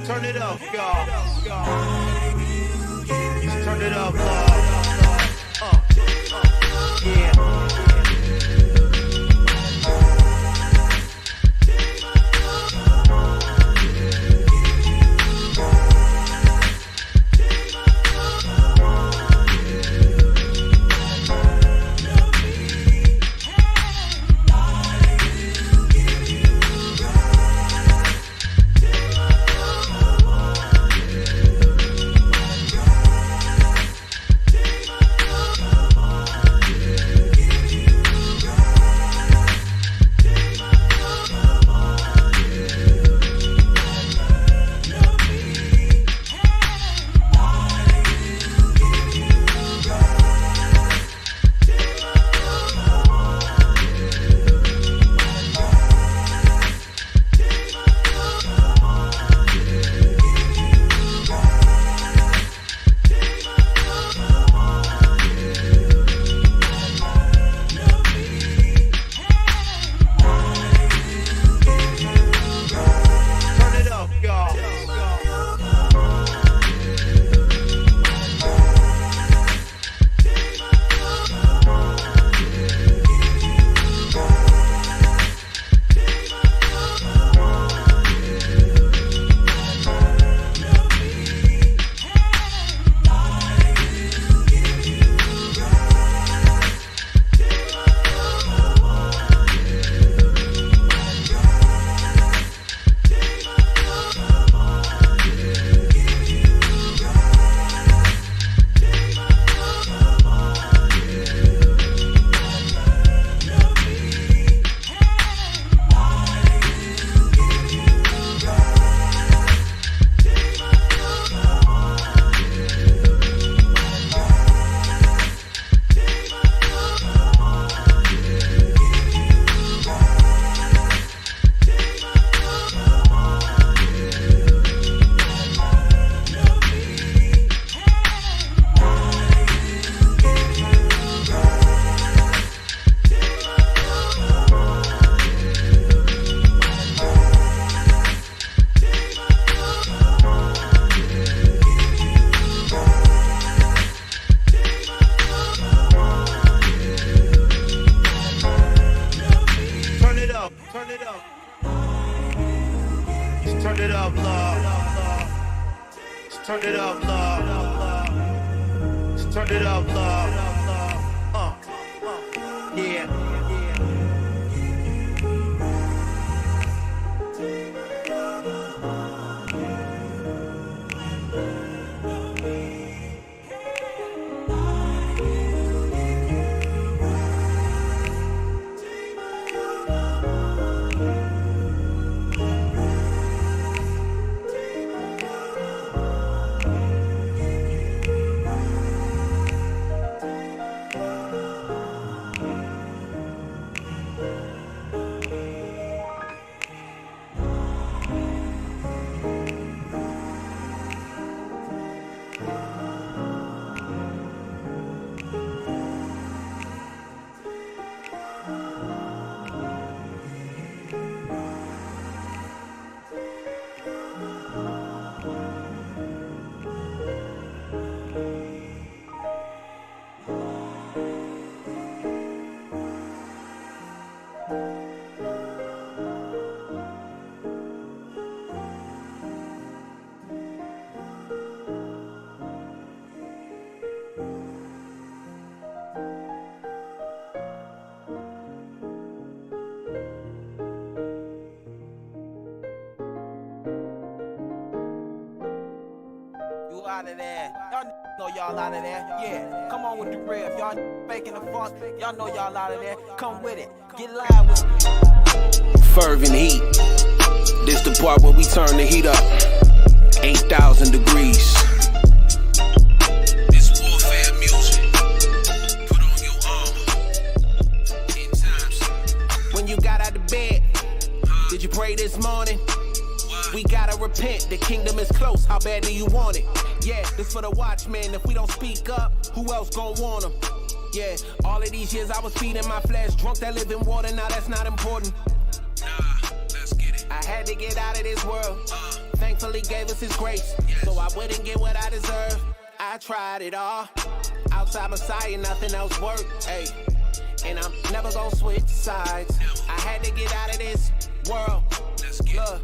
Turn it up, y'all. Turn it up, yeah. Out of there, y'all know y'all out of there. Yeah, come on with the riff, y'all faking the funk. Y'all know y'all out of there. Come with it, get live with it. Fervent heat. This the part where we turn the heat up. 8,000 degrees. This warfare music. Put on your armor. 10 times. When you got out of bed, did you pray this morning? We gotta repent, the kingdom is close, how bad do you want it? Yeah, this for the watchmen, if we don't speak up, who else gon' want them? Yeah, all of these years I was feeding my flesh, drunk that living water, now that's not important. Nah, let's get it. I had to get out of this world, thankful Thankfully gave us his grace, so I wouldn't get what I deserve. I tried it all. Outside Messiah, nothing else worked. Hey, and I'm never gonna switch sides. I had to get out of this world. Look,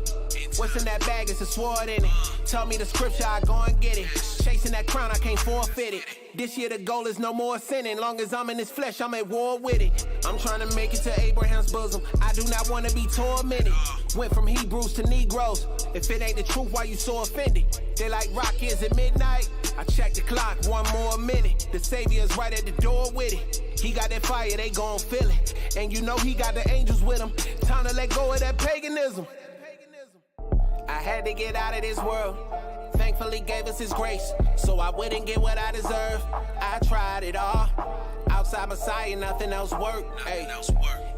what's in that bag? It's a sword in it. Tell me the scripture, I go and get it. Chasing that crown, I can't forfeit it. This year the goal is no more sinning. Long as I'm in this flesh, I'm at war with it. I'm trying to make it to Abraham's bosom. I do not want to be tormented. Went from Hebrews to Negroes. If it ain't the truth, why you so offended? They like rock is at midnight. I check the clock, one more minute. The Savior's right at the door with it. He got that fire, they gon' feel it. And you know he got the angels with him. Time to let go of that paganism. I had to get out of this world. Thankfully gave us his grace, so I wouldn't get what I deserve. I tried it all. Outside Messiah, nothing else worked. Ay.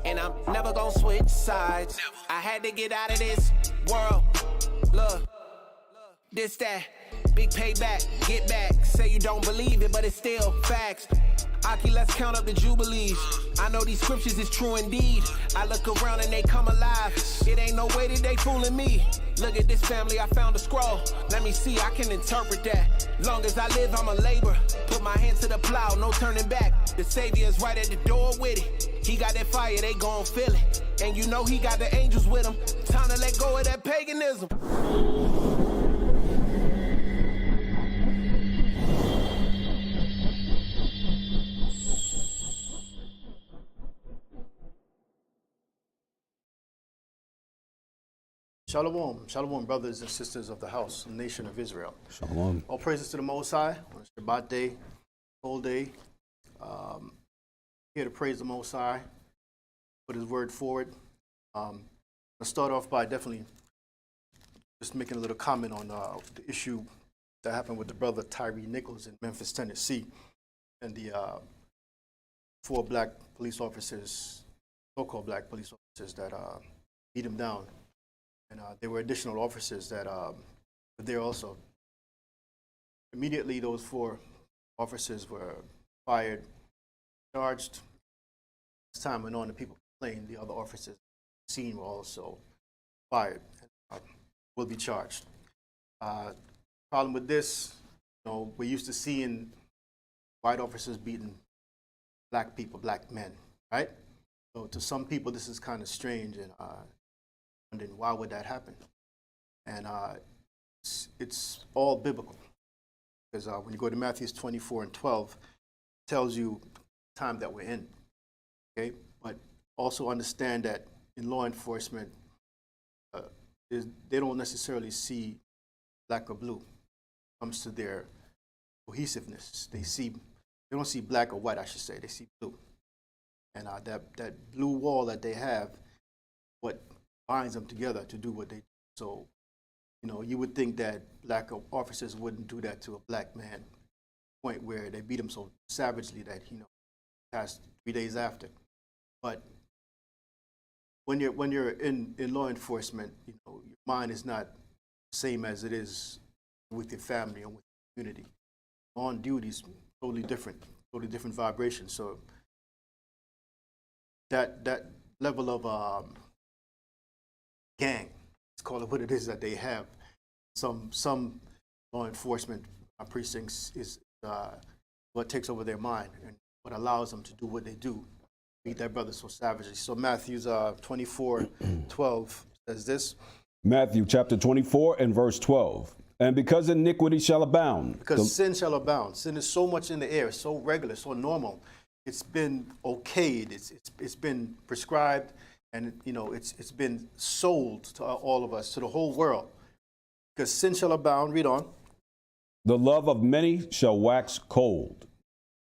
And I'm never gonna switch sides. I had to get out of this world. Look, this, that, big payback, get back. Say you don't believe it, but it's still facts. Aki, let's count up the jubilees. I know these scriptures is true indeed. I look around and they come alive. It ain't no way that they fooling me. Look at this family, I found a scroll. Let me see, I can interpret that. Long as I live, I'm a laborer. Put my hand to the plow, no turning back. The Savior's right at the door with it. He got that fire, they gon' feel it. And you know he got the angels with him. Time to let go of that paganism. Shalom, shalom, brothers and sisters of the house, and nation of Israel. Shalom. All praises to the Most High on Shabbat day, whole day. Here to praise the Most High, put His word forward. I'll start off by definitely just making a little comment on the issue that happened with the brother Tyree Nichols in Memphis, Tennessee, and the 4 black police officers, so-called black police officers that beat him down. And there were additional officers that were there also. Immediately, those 4 officers were fired, charged. As time went on, the people complained. The other officers seen were also fired and will be charged. Problem with this, we're used to seeing white officers beating black people, black men, right? So to some people, this is kind of strange, and wondering why would that happen? And it's all biblical, because when you go to Matthew 24:12, it tells you the time that we're in. Okay, but also understand that in law enforcement, they don't necessarily see black or blue. When it comes to their cohesiveness, they don't see black or white, I should say. They see blue, and that blue wall that they have, what binds them together to do what they do. So, you would think that black officers wouldn't do that to a black man, point where they beat him so savagely that passed 3 days after. But when you're in law enforcement, your mind is not the same as it is with your family or with your community. On duty is totally different vibration. So that level of gang, let's call it what it is that they have. Some law enforcement precincts is what takes over their mind and what allows them to do what they do, beat their brothers so savagely. So Matthew's 24:12 says this. Matthew chapter 24 and verse 12. And because iniquity shall abound. Because sin shall abound. Sin is so much in the air, so regular, so normal. It's been okayed. It's been prescribed. And it's been sold to all of us, to the whole world. Because sin shall abound. Read on. The love of many shall wax cold.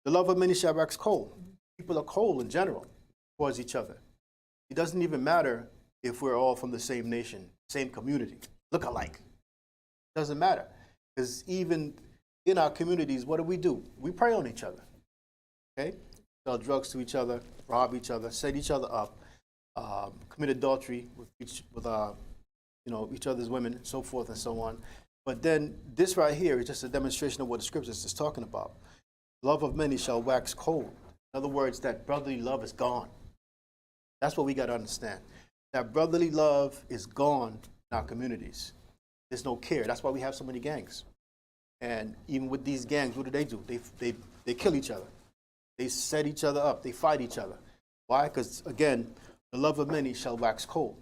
The love of many shall wax cold. People are cold in general towards each other. It doesn't even matter if we're all from the same nation, same community, look alike. It doesn't matter. Because even in our communities, what do? We prey on each other. Okay? Sell drugs to each other, rob each other, set each other up. Commit adultery with each other's women, and so forth and so on. But then this right here is just a demonstration of what the scriptures is talking about. Love of many shall wax cold. In other words, that brotherly love is gone. That's what we got to understand. That brotherly love is gone in our communities. There's no care. That's why we have so many gangs. And even with these gangs, what do? They kill each other. They set each other up. They fight each other. Why? Because, again, the love of many shall wax cold.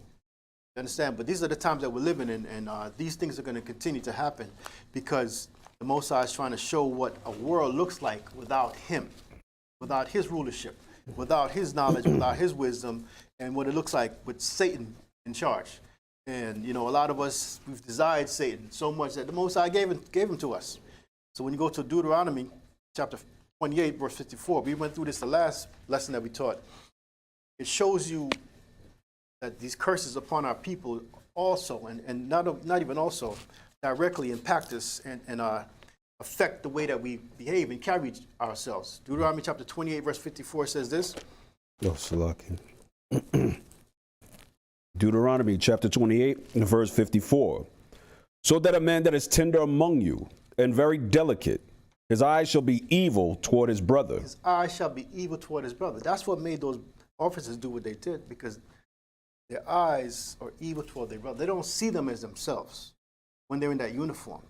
You understand? But these are the times that we're living in, and these things are going to continue to happen because the Most High is trying to show what a world looks like without him, without his rulership, without his knowledge, without his wisdom, and what it looks like with Satan in charge. And, a lot of us, we've desired Satan so much that the Most High gave him to us. So when you go to Deuteronomy chapter 28, verse 54, we went through this the last lesson that we taught. It shows you that these curses upon our people also, and not even also, directly impact us and affect the way that we behave and carry ourselves. Deuteronomy chapter 28, verse 54 says this. Oh, Salaki. Deuteronomy chapter 28 and verse 54. So that a man that is tender among you and very delicate, his eyes shall be evil toward his brother. His eyes shall be evil toward his brother. That's what made those officers do what they did, because their eyes are evil toward their brother. They don't see them as themselves when they're in that uniform.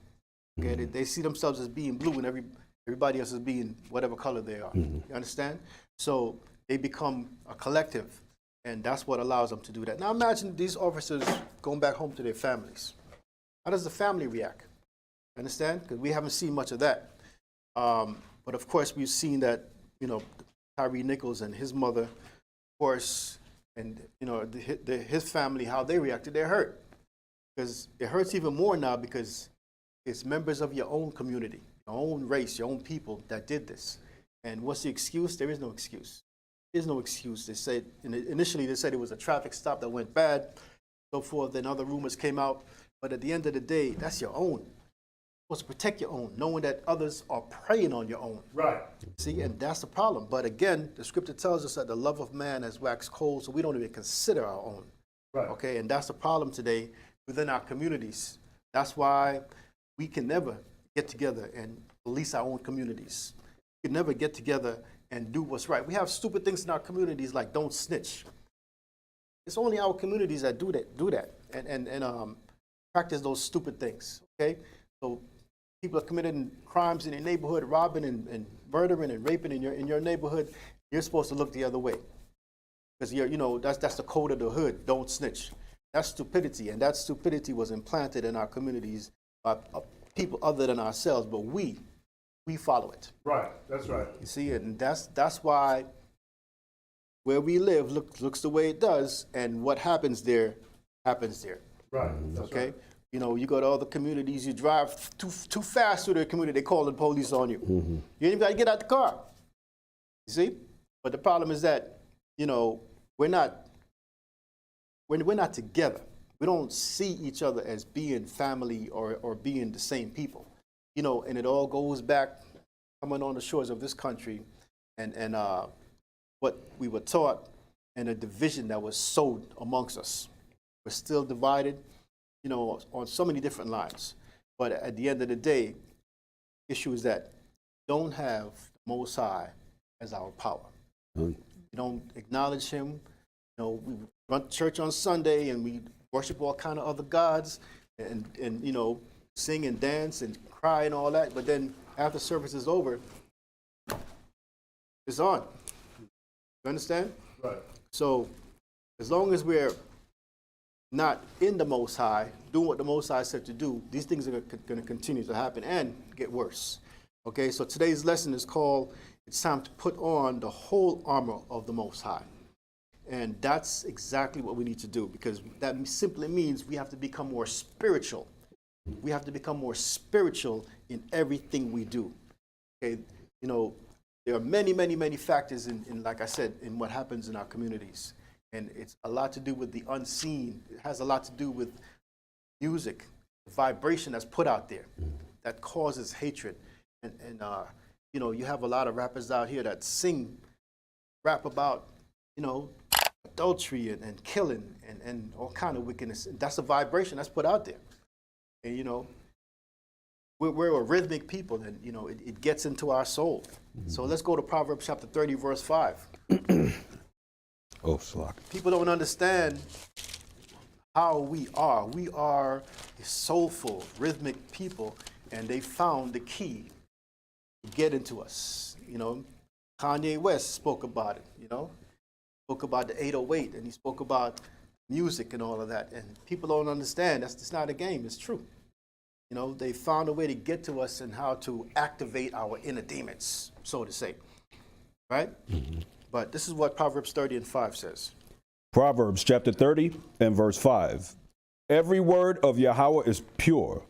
Okay? They see themselves as being blue and everybody else as being whatever color they are. You understand? So they become a collective, and that's what allows them to do that. Now imagine these officers going back home to their families. How does the family react? Understand? Because we haven't seen much of that. But of course, we've seen that, Tyree Nichols and his mother, of course, and, his family, how they reacted. They're hurt. Because it hurts even more now because it's members of your own community, your own race, your own people that did this. And what's the excuse? There is no excuse. There's no excuse. They said, initially they said it was a traffic stop that went bad, so forth, then other rumors came out. But at the end of the day, that's your own. You're supposed to protect your own, knowing that others are preying on your own. Right. See, and that's the problem. But again, the scripture tells us that the love of man has waxed cold, so we don't even consider our own. Right. Okay, and that's the problem today within our communities. That's why we can never get together and police our own communities. We can never get together and do what's right. We have stupid things in our communities like don't snitch. It's only our communities that do that and practice those stupid things. Okay, so people are committing crimes in their neighborhood, robbing and murdering and raping in your neighborhood. You're supposed to look the other way because that's the code of the hood. Don't snitch. That's stupidity, and that stupidity was implanted in our communities by people other than ourselves. But we follow it. Right. That's right. You see, and that's why where we live looks the way it does, and what happens there happens there. Right. That's Okay. right. You go to other communities, you drive too fast through the community, they call the police on you. You ain't even got to get out the car. You see? But the problem is that, we're not together. We don't see each other as being family or being the same people. And it all goes back, coming on the shores of this country, and what we were taught, and a division that was sowed amongst us. We're still divided, on so many different lines. But at the end of the day, the issue is that we don't have the Most High as our power. We don't acknowledge him. We run to church on Sunday and we worship all kind of other gods and sing and dance and cry and all that. But then after service is over, it's on. You understand? Right. So as long as we're not in the Most High, doing what the Most High said to do, these things are going to continue to happen and get worse. Okay, so today's lesson is called, it's time to put on the whole armor of the Most High. And that's exactly what we need to do, because that simply means we have to become more spiritual. We have to become more spiritual in everything we do. Okay, there are many, many, many factors in, like I said, in what happens in our communities. And it's a lot to do with the unseen. It has a lot to do with music, the vibration that's put out there that causes hatred. And you have a lot of rappers out here that rap about, adultery and killing and all kind of wickedness. That's a vibration that's put out there. And, we're a rhythmic people, and, it gets into our soul. So let's go to Proverbs chapter 30, verse 5. Oh, Salaki. People don't understand how we are. We are a soulful, rhythmic people, and they found the key to get into us. You know, Kanye West spoke about it, you know, spoke about the 808, and he spoke about music and all of that. And people don't understand. That's not a game. It's true. You know, they found a way to get to us and how to activate our inner demons, so to say. Right? But this is what Proverbs 30:5 says. Proverbs chapter 30 and verse 5. Every word of Yahweh is pure.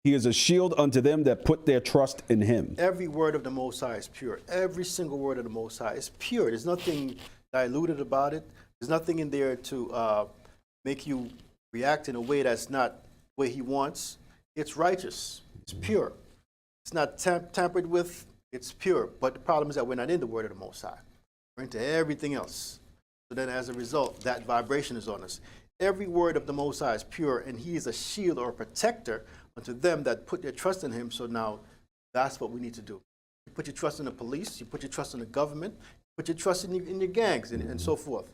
He is a shield unto them that put their trust in him. Every word of the Most High is pure. Every single word of the Most High is pure. There's nothing diluted about it. There's nothing in there to make you react in a way that's not the way he wants. It's righteous. It's pure. It's not tampered with. It's pure. But the problem is that we're not in the word of the Most High. We're into everything else. So then as a result, that vibration is on us. Every word of the Most High is pure, and he is a shield or a protector unto them that put their trust in him. So now that's what we need to do. You put your trust in the police, you put your trust in the government, you put your trust in your gangs and so forth.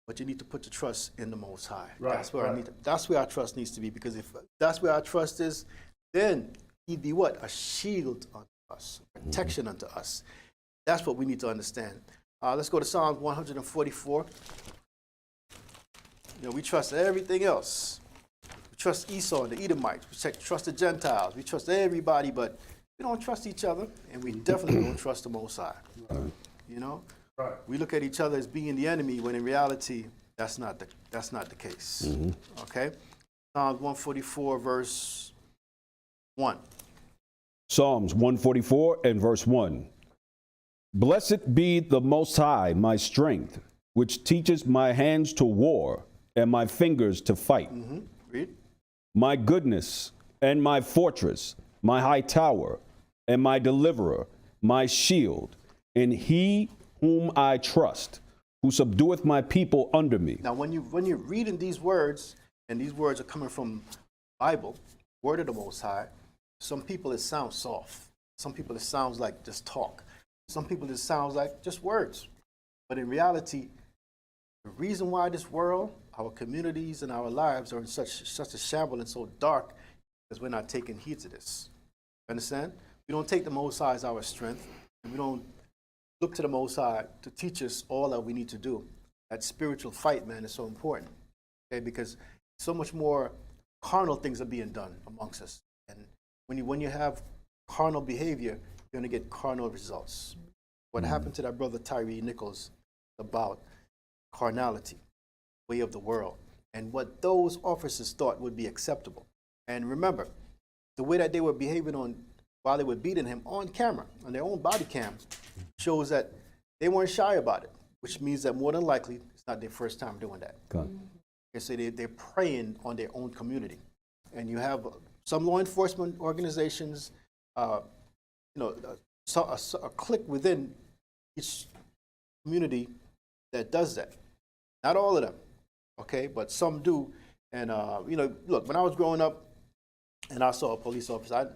But you need to put your trust in the Most High. Right, That's where right. that's where our trust needs to be, because if that's where our trust is, then he'd be what? A shield unto us, protection unto us. That's what we need to understand. Let's go to Psalms 144. You know, we trust everything else. We trust Esau and the Edomites. We trust the Gentiles. We trust everybody, but we don't trust each other, and we definitely don't trust the Most High. You know, Right. we look at each other as being the enemy, when in reality, that's not the case. Okay, Psalms 144, verse 1. Psalms 144 and verse 1. Blessed be the Most High, my strength, which teaches my hands to war and my fingers to fight. Read. My goodness and my fortress, my high tower and my deliverer, my shield, and he whom I trust, who subdueth my people under me. Now, when you're reading these words, and these words are coming from Bible, word of the Most High, some people it sounds soft. Some people it sounds like just talk. Some people it sounds like just words. But in reality, the reason why this world, our communities, and our lives are in such a shamble and so dark is we're not taking heed to this. Understand? We don't take the Most High as our strength, and we don't look to the Most High to teach us all that we need to do. That spiritual fight, man, is so important. Okay, because so much more carnal things are being done amongst us. And when you have carnal behavior, you're going to get carnal results. What happened to that brother Tyree Nichols about carnality, way of the world, and what those officers thought would be acceptable. And remember, the way that they were behaving while they were beating him on camera, on their own body cam, shows that they weren't shy about it, which means that more than likely it's not their first time doing that. They say they're preying on their own community. And you have some law enforcement organizations, a clique within each community that does that. Not all of them, okay, but some do. And, look, when I was growing up and I saw a police officer, I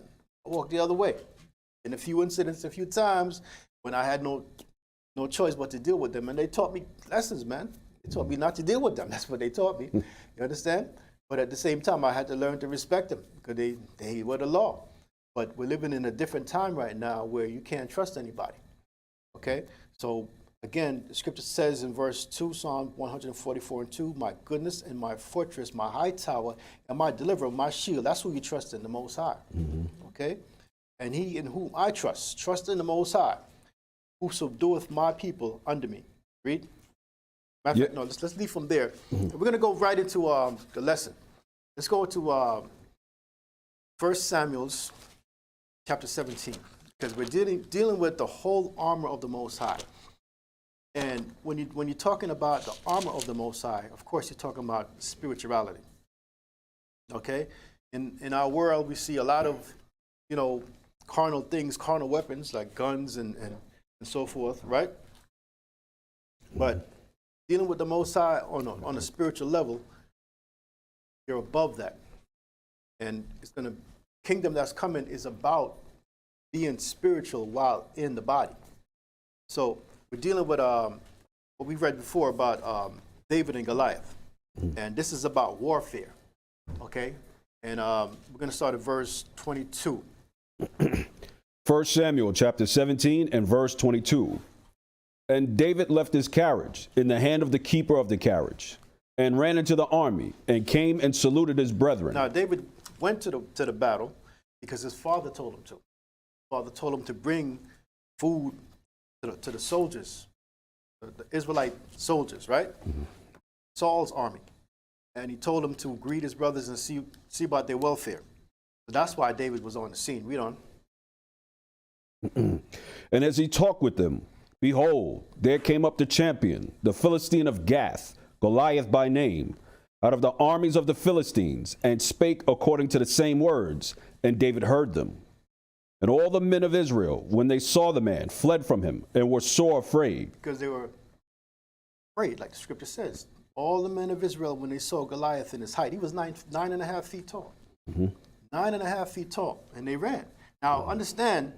walked the other way. In a few incidents, a few times, when I had no choice but to deal with them. And they taught me lessons, man. They taught me not to deal with them. That's what they taught me. You understand? But at the same time, I had to learn to respect them because they were the law. But we're living in a different time right now where you can't trust anybody. Okay? So, again, the scripture says in verse 2, Psalm 144 and 2, my goodness and my fortress, my high tower, and my deliverer, my shield. That's who you trust in, the Most High. Okay? And he in whom I trust in the Most High, who subdueth my people under me. Read. Matter of fact, no, let's leave from there. We're going to go right into the lesson. Let's go to 1 Samuel's chapter 17, because we're dealing with the whole armor of the Most High. And when you're talking about the armor of the Most High, of course you're talking about spirituality. Okay? In our world, we see a lot of, carnal things, carnal weapons like guns and so forth, right? But dealing with the Most High on a spiritual level, you're above that. And kingdom that's coming is about being spiritual while in the body. So we're dealing with what we read before about David and Goliath. And this is about warfare, okay? And we're going to start at verse 22. 1 Samuel chapter 17 and verse 22. And David left his carriage in the hand of the keeper of the carriage and ran into the army and came and saluted his brethren. Now, David went to the battle because his father told him to. His father told him to bring food to the soldiers, the Israelite soldiers, right? Saul's army. And he told him to greet his brothers and see about their welfare. So that's why David was on the scene. Read on. And as he talked with them, behold, there came up the champion, the Philistine of Gath, Goliath by name, out of the armies of the Philistines, and spake according to the same words, and David heard them. And all the men of Israel, when they saw the man, fled from him, and were sore afraid. Because they were afraid, like the scripture says. All the men of Israel, when they saw Goliath in his height, he was 9.5 feet tall. 9.5 feet tall, and they ran. Now, understand,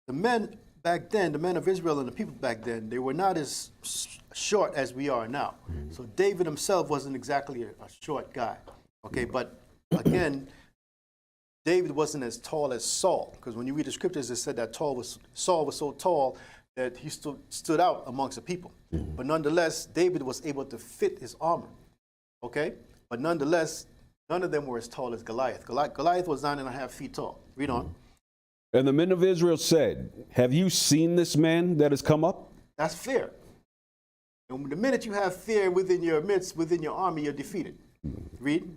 the men back then, the men of Israel and the people back then, they were not as short as we are now. So David himself wasn't exactly a short guy. Okay, but again, David wasn't as tall as Saul, because when you read the scriptures, it said that Saul was so tall that he stood out amongst the people. But nonetheless, David was able to fit his armor. Okay, but nonetheless, none of them were as tall as Goliath. Goliath was 9.5 feet tall. Read on. And the men of Israel said, have you seen this man that has come up? That's fear. And the minute you have fear within your midst, within your army, you're defeated. Read.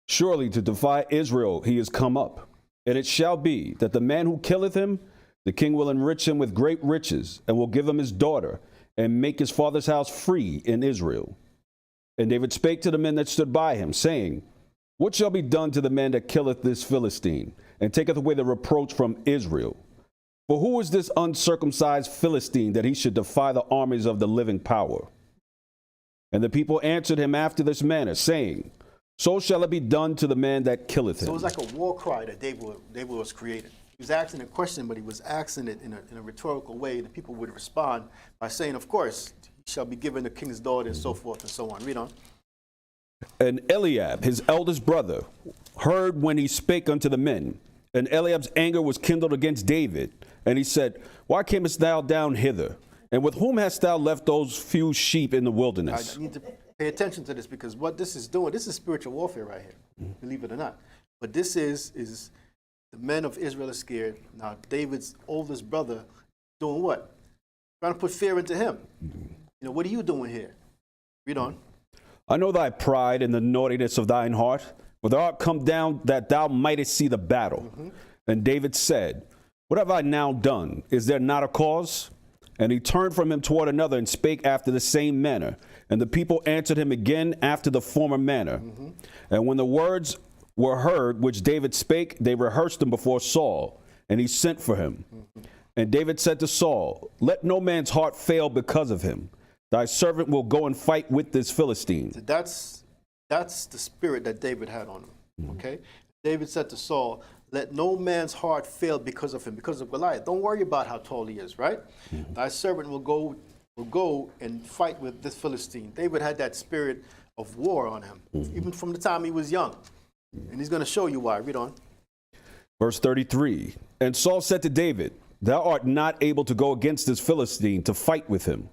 Surely to defy Israel he is come up. And it shall be that the man who killeth him, the king will enrich him with great riches, and will give him his daughter, and make his father's house free in Israel. And David spake to the men that stood by him, saying, what shall be done to the man that killeth this Philistine, and taketh away the reproach from Israel? For who is this uncircumcised Philistine that he should defy the armies of the living power? And the people answered him after this manner, saying, so shall it be done to the man that killeth him. So it was like a war cry that David was creating. He was asking a question, but he was asking it in a rhetorical way. The people would respond by saying, of course, he shall be given the king's daughter, and so forth and so on. Read on. And Eliab, his eldest brother, heard when he spake unto the men. And Eliab's anger was kindled against David. And he said, why camest thou down hither? And with whom hast thou left those few sheep in the wilderness? I need to pay attention to this, because what this is doing, this is spiritual warfare right here, believe it or not. But this is the men of Israel are scared. Now, David's oldest brother doing what? Trying to put fear into him. What are you doing here? Read on. I know thy pride and the naughtiness of thine heart, for thou art come down that thou mightest see the battle. And David said, what have I now done? Is there not a cause? And he turned from him toward another and spake after the same manner. And the people answered him again after the former manner. And when the words were heard which David spake, they rehearsed them before Saul, and he sent for him. And David said to Saul, let no man's heart fail because of him. Thy servant will go and fight with this Philistine. So that's the spirit that David had on him. Okay? David said to Saul, let no man's heart fail because of him, because of Goliath. Don't worry about how tall he is, right? Thy servant will go and fight with this Philistine. David had that spirit of war on him, even from the time he was young. And he's going to show you why. Read on. Verse 33. And Saul said to David, thou art not able to go against this Philistine to fight with him,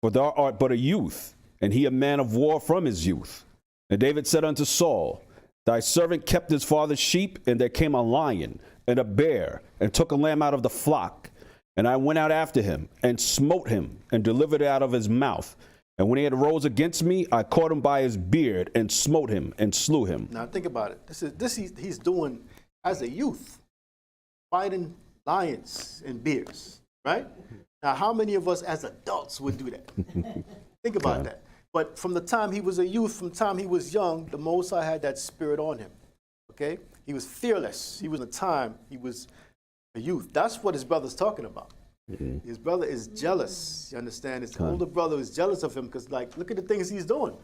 for thou art but a youth, and he a man of war from his youth. And David said unto Saul, thy servant kept his father's sheep, and there came a lion and a bear, and took a lamb out of the flock. And I went out after him, and smote him, and delivered it out of his mouth. And when he had rose against me, I caught him by his beard, and smote him, and slew him. Now think about it. He's doing as a youth, fighting lions and bears, right? Now, how many of us as adults would do that? Think about that. But from the time he was a youth, from the time he was young, the Most High had that spirit on him. Okay? He was fearless. He was in a time, he was a youth. That's what his brother's talking about. His brother is jealous. You understand? His older brother is jealous of him because, like, look at the things he's doing.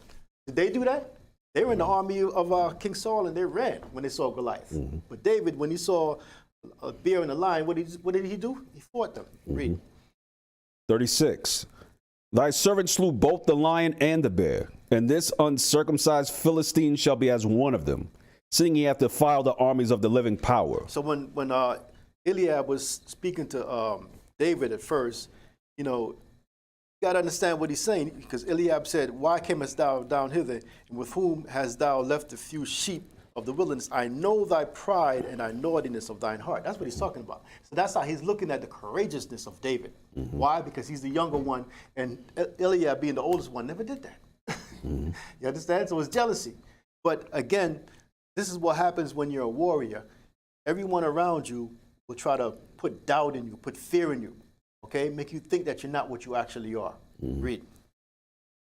Did they do that? They were in the army of King Saul, and they ran when they saw Goliath. But David, when he saw a bear and a lion, what did he do? He fought them. Read. 36. Thy servant slew both the lion and the bear, and this uncircumcised Philistine shall be as one of them, seeing he hath defiled the armies of the living power. So when Eliab was speaking to David at first, you know, you got to understand what he's saying, because Eliab said, why camest thou down hither, and with whom hast thou left the few sheep of the wilderness? I know thy pride and thy naughtiness of thine heart. That's what he's talking about. So that's how he's looking at the courageousness of David. Why? Because he's the younger one, and Eliab, being the oldest one, never did that. You understand? So it's jealousy. But again, this is what happens when you're a warrior. Everyone around you will try to put doubt in you, put fear in you. Okay, make you think that you're not what you actually are. Read.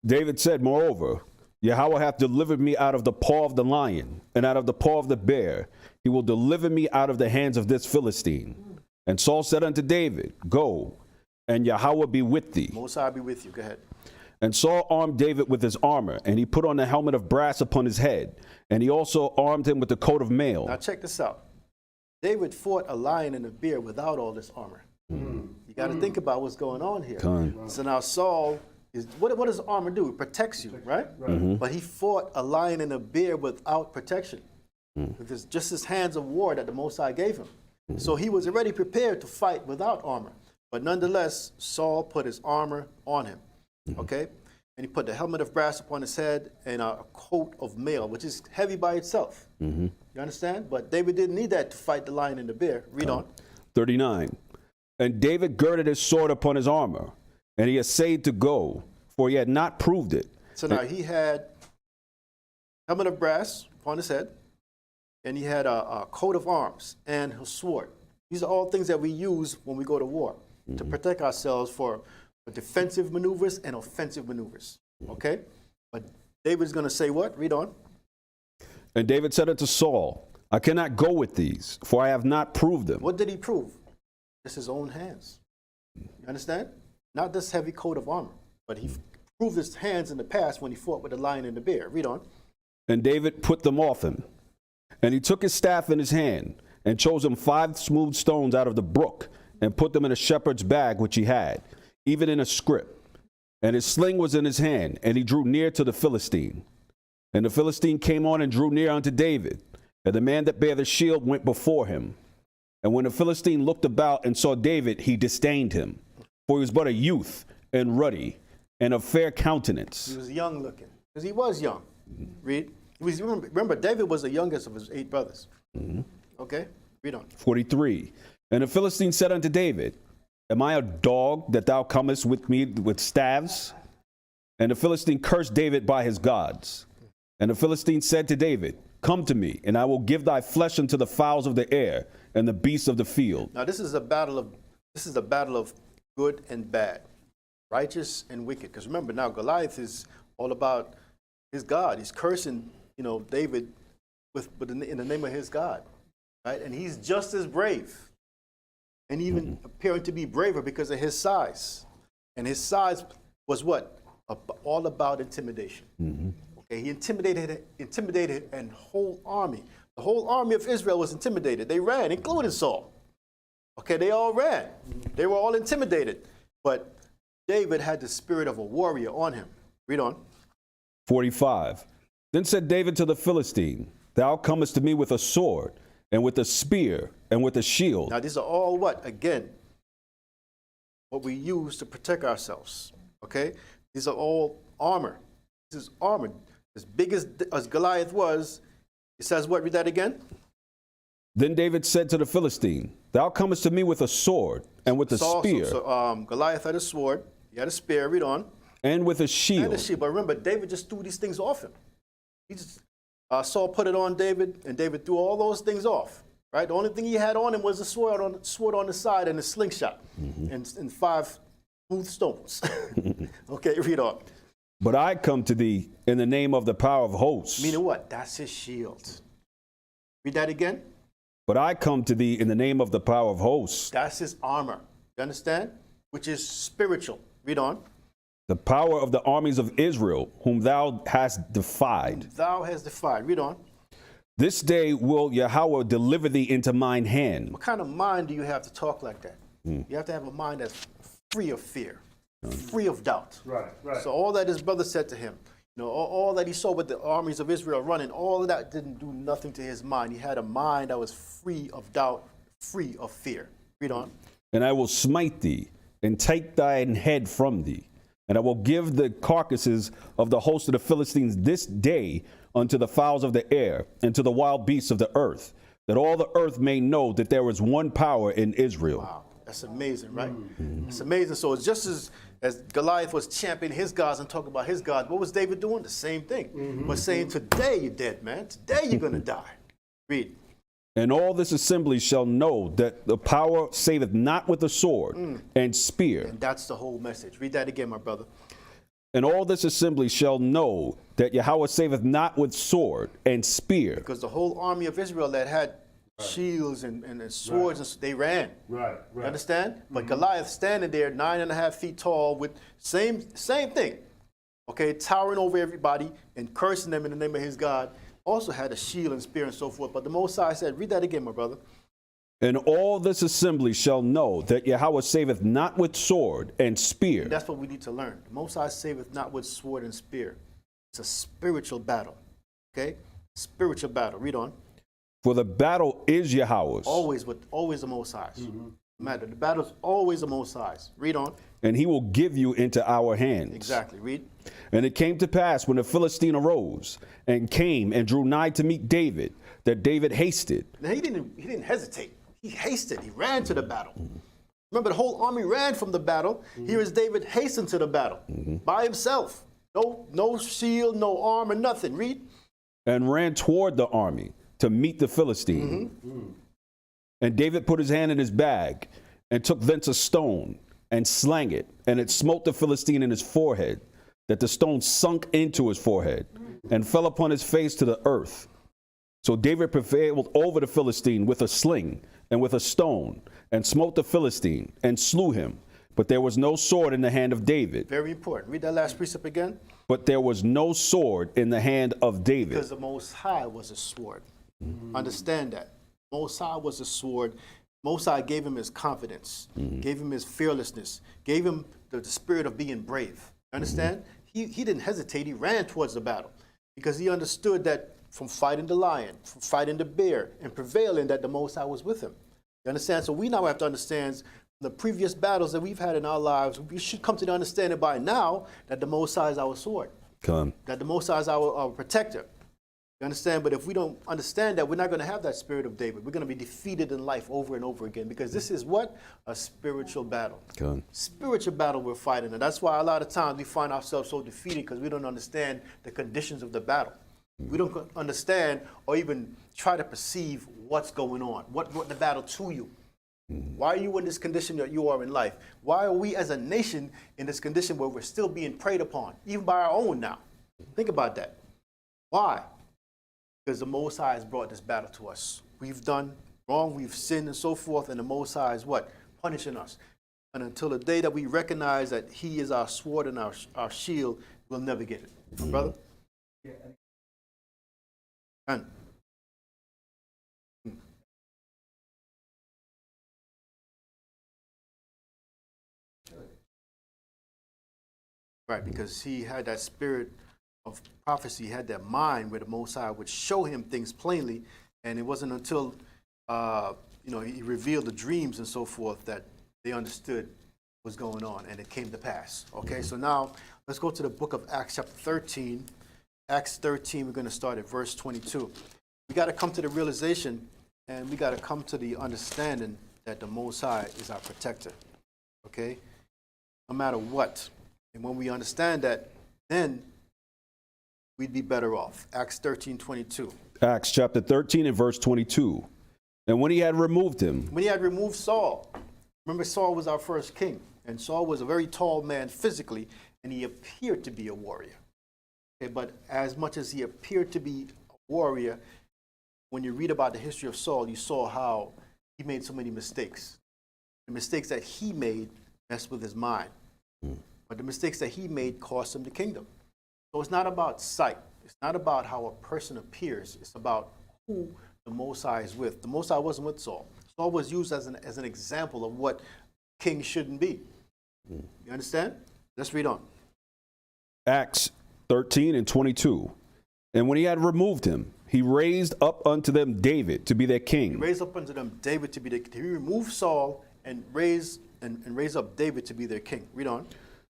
David said, moreover, Yahweh hath delivered me out of the paw of the lion, and out of the paw of the bear. He will deliver me out of the hands of this Philistine. And Saul said unto David, go, and Yahweh be with thee. Most High be with you. Go ahead. And Saul armed David with his armor, and he put on the helmet of brass upon his head, and he also armed him with the coat of mail. Now check this out. David fought a lion and a bear without all this armor. You got to think about what's going on here. So now Saul is, what does armor do? It protects you, right? But he fought a lion and a bear without protection. With just his hands of war that the Most High gave him. So he was already prepared to fight without armor. But nonetheless, Saul put his armor on him. Okay? And he put the helmet of brass upon his head and a coat of mail, which is heavy by itself. You understand? But David didn't need that to fight the lion and the bear. Read on. 39. And David girded his sword upon his armor, and he essayed to go, for he had not proved it. So now he had helmet of brass upon his head, and he had a coat of arms and a sword. These are all things that we use when we go to war to protect ourselves for defensive maneuvers and offensive maneuvers. Okay? But David's going to say what? Read on. And David said unto Saul, I cannot go with these, for I have not proved them. What did he prove? Just his own hands. You understand? Not this heavy coat of armor, but he proved his hands in the past when he fought with the lion and the bear. Read on. And David put them off him. And he took his staff in his hand, and chose him 5 smooth stones out of the brook, and put them in a shepherd's bag which he had, even in a scrip. And his sling was in his hand, and he drew near to the Philistine. And the Philistine came on and drew near unto David, and the man that bare the shield went before him. And when the Philistine looked about and saw David, he disdained him, for he was but a youth, and ruddy, and of fair countenance. He was young looking, because he was young. Read. Remember, David was the youngest of his 8 brothers. Okay, read on. 43. And the Philistine said unto David, Am I a dog that thou comest with me with staves? And the Philistine cursed David by his gods. And the Philistine said to David, Come to me, and I will give thy flesh unto the fowls of the air and the beasts of the field. Now this is a battle of good and bad, righteous and wicked. Because remember, now Goliath is all about his God. He's cursing, David in the name of his God, right? And he's just as brave, and even appearing to be braver because of his size. And his size was what? All about intimidation. Okay, he intimidated an whole army. The whole army of Israel was intimidated. They ran, including Saul. Okay, they all ran. They were all intimidated. But David had the spirit of a warrior on him. Read on. 45. Then said David to the Philistine, Thou comest to me with a sword, and with a spear, and with a shield. Now these are all what? Again, what we use to protect ourselves. Okay? These are all armor. This is armor. As big as Goliath was, it says what? Read that again. Then David said to the Philistine, Thou comest to me with a sword, and with a spear. So Goliath had a sword, he had a spear, read on. And with a shield. And a shield. But remember, David just threw these things off him. Saul put it on David, and David threw all those things off. Right? The only thing he had on him was a sword on the side and a slingshot, and 5 smooth stones. Okay, read on. But I come to thee in the name of the power of hosts. Meaning what? That's his shield. Read that again. But I come to thee in the name of the power of hosts. That's his armor. You understand? Which is spiritual. Read on. The power of the armies of Israel, whom thou hast defied. Thou hast defied. Read on. This day will Yahweh deliver thee into mine hand. What kind of mind do you have to talk like that? You have to have a mind that's free of fear, free of doubt. Right. So all that his brother said to him, You know, all that he saw with the armies of Israel running, all of that didn't do nothing to his mind. He had a mind that was free of doubt, free of fear. Read on. And I will smite thee, and take thine head from thee. And I will give the carcasses of the host of the Philistines this day unto the fowls of the air, and to the wild beasts of the earth, that all the earth may know that there is one power in Israel. Wow, that's amazing, right? It's amazing. So it's just as Goliath was championing his gods and talking about his gods, what was David doing? The same thing. But saying, today you're dead, man. Today you're going to die. Read. And all this assembly shall know that the power saveth not with the sword and spear. And that's the whole message. Read that again, my brother. And all this assembly shall know that Yahweh saveth not with sword and spear. Because the whole army of Israel that had shields and swords, and they ran. Right. You understand? But Goliath standing there 9.5 feet tall with same thing. Okay, towering over everybody and cursing them in the name of his God. Also had a shield and spear and so forth. But the Most High said, read that again, my brother. And all this assembly shall know that Yahweh saveth not with sword and spear. And that's what we need to learn. The Most High saveth not with sword and spear. It's a spiritual battle. Okay? Spiritual battle. Read on. For the battle is Yahweh's. Always the Most High's. Matter. The battle's always the Most High's. Read on. And he will give you into our hands. Exactly. Read. And it came to pass when the Philistine arose and came and drew nigh to meet David, that David hasted. Now he didn't hesitate. He hasted. He ran to the battle. Remember, the whole army ran from the battle. Here is David hastened to the battle by himself. No shield, no armor, nothing. Read. And ran toward the army to meet the Philistine. And David put his hand in his bag and took thence a stone and slang it, and it smote the Philistine in his forehead, that the stone sunk into his forehead and fell upon his face to the earth. So David prevailed over the Philistine with a sling and with a stone, and smote the Philistine and slew him. But there was no sword in the hand of David. Very important. Read that last precept again. But there was no sword in the hand of David. Because the Most High was a sword. Understand that. Most High was a sword. Most High gave him his confidence, gave him his fearlessness, gave him the spirit of being brave. Understand? He didn't hesitate. He ran towards the battle because he understood that from fighting the lion, from fighting the bear, and prevailing, that the Most High was with him. You understand? So we now have to understand the previous battles that we've had in our lives. We should come to the understanding by now that the Most High is our sword, that the Most High is our protector. You understand? But if we don't understand that, we're not going to have that spirit of David. We're going to be defeated in life over and over again, because this is what? A spiritual battle. Spiritual battle we're fighting. And that's why a lot of times we find ourselves so defeated, because we don't understand the conditions of the battle. We don't understand or even try to perceive what's going on, what brought the battle to you. Why are you in this condition that you are in life? Why are we as a nation in this condition where we're still being preyed upon, even by our own now? Think about that. Why? Because the Most High has brought this battle to us. We've done wrong, we've sinned and so forth, and the Most High is what? Punishing us. And until the day that we recognize that he is our sword and our shield, we'll never get it. My brother? And right, because he had that spirit of prophecy, he had that mind where the Most High would show him things plainly, and it wasn't until he revealed the dreams and so forth that they understood what's going on, and it came to pass. Okay, so now let's go to the book of Acts chapter 13. Acts 13, we're going to start at verse 22. We got to come to the realization, and we got to come to the understanding that the Most High is our protector. Okay, no matter what. And when we understand that, then we'd be better off. Acts 13:22. Acts chapter 13 and verse 22. And when he had removed him. When he had removed Saul. Remember, Saul was our first king. And Saul was a very tall man physically, and he appeared to be a warrior. Okay, but as much as he appeared to be a warrior, when you read about the history of Saul, you saw how he made so many mistakes. The mistakes that he made messed with his mind. But the mistakes that he made cost him the kingdom. So it's not about sight. It's not about how a person appears. It's about who the Most High is with. The Most High wasn't with Saul. Saul was used as an example of what kings shouldn't be. You understand? Let's read on. Acts 13 and 22. And when he had removed him, he raised up unto them David to be their He king. raised up unto them David to be their king. He removed Saul and raised up David to be their king. Read on.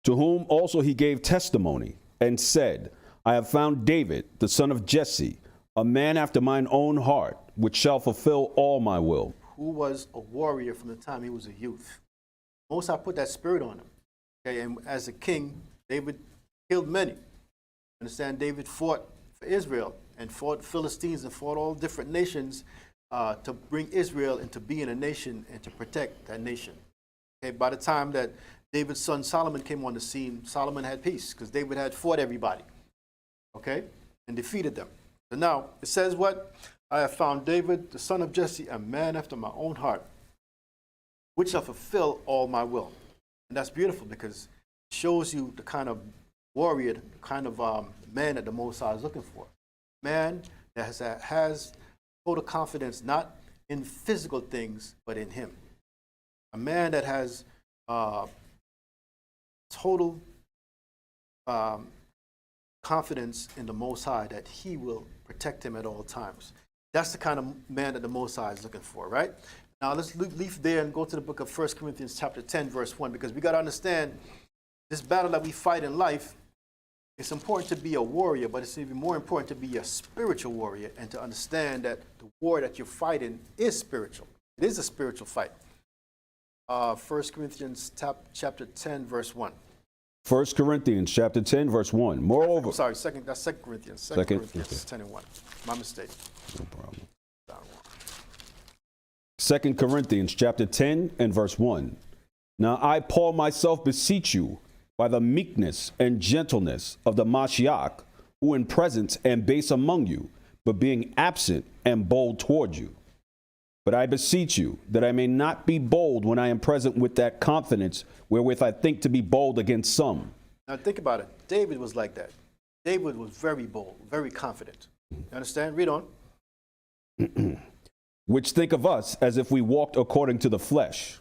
To whom also he gave testimony and said, I have found David, the son of Jesse, a man after mine own heart, which shall fulfill all my will. Who was a warrior from the time he was a youth. Most High put that spirit on him. Okay, and as a king, David killed many. Understand, David fought for Israel and fought Philistines and fought all different nations to bring Israel into being a nation and to protect that nation. Okay, by the time that David's son Solomon came on the scene, Solomon had peace because David had fought everybody, okay, and defeated them. So now it says what? I have found David, the son of Jesse, a man after my own heart, which shall fulfill all my will. And that's beautiful because it shows you the kind of warrior, the kind of man that the Most High is looking for. Man that has total confidence not in physical things, but in him. A man that has total confidence in the Most High that he will protect him at all times. That's the kind of man that the Most High is looking for, right? Now let's leave there and go to the book of 1 Corinthians chapter 10, verse 1, because we got to understand this battle that we fight in life. It's important to be a warrior, but it's even more important to be a spiritual warrior and to understand that the war that you're fighting is spiritual. It is a spiritual fight. 1 Corinthians chapter 10, verse 1. 1 Corinthians chapter 10, verse 1. Moreover. Sorry, that's 2 Corinthians. 2 Corinthians 10 and 1. My mistake. No problem. 2 Corinthians chapter 10 and verse 1. Now I, Paul, myself beseech you by the meekness and gentleness of the Mashiach, who in presence am base among you, but being absent am bold toward you. But I beseech you that I may not be bold when I am present with that confidence wherewith I think to be bold against some. Now think about it. David was like that. David was very bold, very confident. You understand? Read on. Which think of us as if we walked according to the flesh.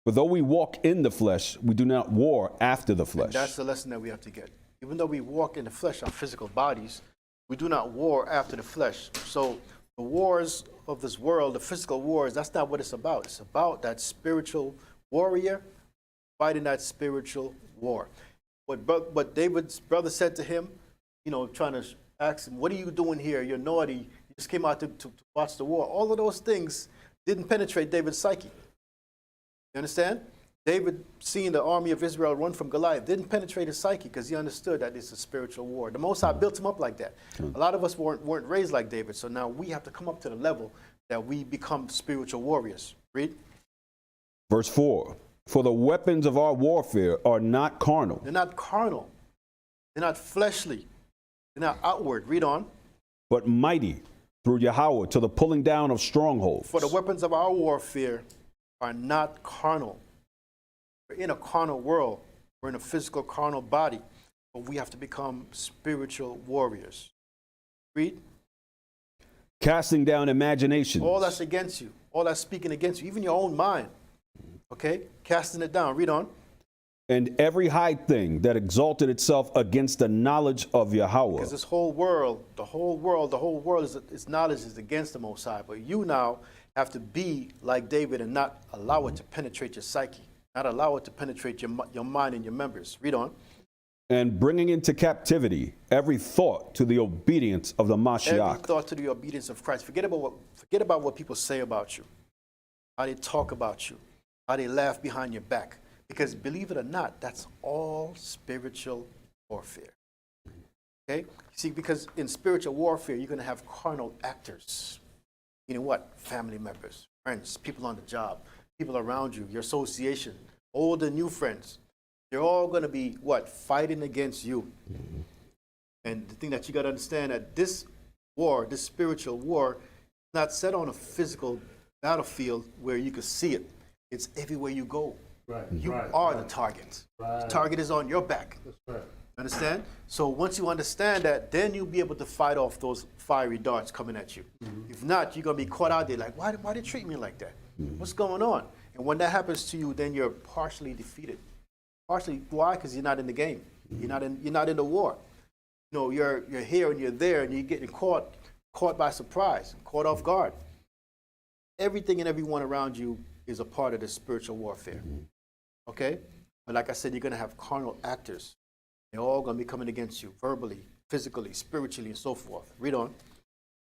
For though we walk in the flesh, we do not war after the flesh. And that's the lesson that we have to get. Even though we walk in the flesh, our physical bodies, we do not war after the flesh. So the wars of this world, the physical wars, that's not what it's about. It's about that spiritual warrior fighting that spiritual war. What David's brother said to him, you know, trying to ask him, what are you doing here? You're naughty. You just came out to watch the war. All of those things didn't penetrate David's psyche. You understand? David, seeing the army of Israel run from Goliath, didn't penetrate his psyche because he understood that it's a spiritual war. The Most High built him up like that. A lot of us weren't raised like David, so now we have to come up to the level that we become spiritual warriors. Read. Verse 4. For the weapons of our warfare are not carnal. They're not carnal. They're not fleshly. They're not outward. Read on. But mighty through Yahweh to the pulling down of strongholds. For the weapons of our warfare are not carnal. We're in a carnal world. We're in a physical carnal body. But we have to become spiritual warriors. Read. Casting down imaginations. All that's against you. All that's speaking against you. Even your own mind. Okay? Casting it down. Read on. And every high thing that exalted itself against the knowledge of Yahweh. Because this whole world, the whole world, its knowledge is against the Most High. But you now have to be like David and not allow it to penetrate your psyche. Not allow it to penetrate your mind and your members. Read on. And bringing into captivity every thought to the obedience of the Mashiach. Every thought to the obedience of Christ. Forget about what people say about you. How they talk about you. How they laugh behind your back. Because believe it or not, that's all spiritual warfare. Okay? See, because in spiritual warfare, you're going to have carnal actors. You know what? Family members, friends, people on the job, people around you, your association, old and new friends. They're all going to be, what? Fighting against you. And the thing that you got to understand that this war, this spiritual war, is not set on a physical battlefield where you can see it. It's everywhere you go. Right, You right, are right. the target. Right. The target is on your back. That's right. Understand? So once you understand that, then you'll be able to fight off those fiery darts coming at you. If not, you're going to be caught out there like, why they treat me like that? What's going on? And when that happens to you, then you're partially defeated. Partially, why? Because you're not in the game. You're not in the war. know, you're here and you're there and you're getting caught by surprise, caught off guard. Everything and everyone around you is a part of the spiritual warfare. Okay? But like I said, you're going to have carnal actors. They're all going to be coming against you verbally, physically, spiritually, and so forth. Read on.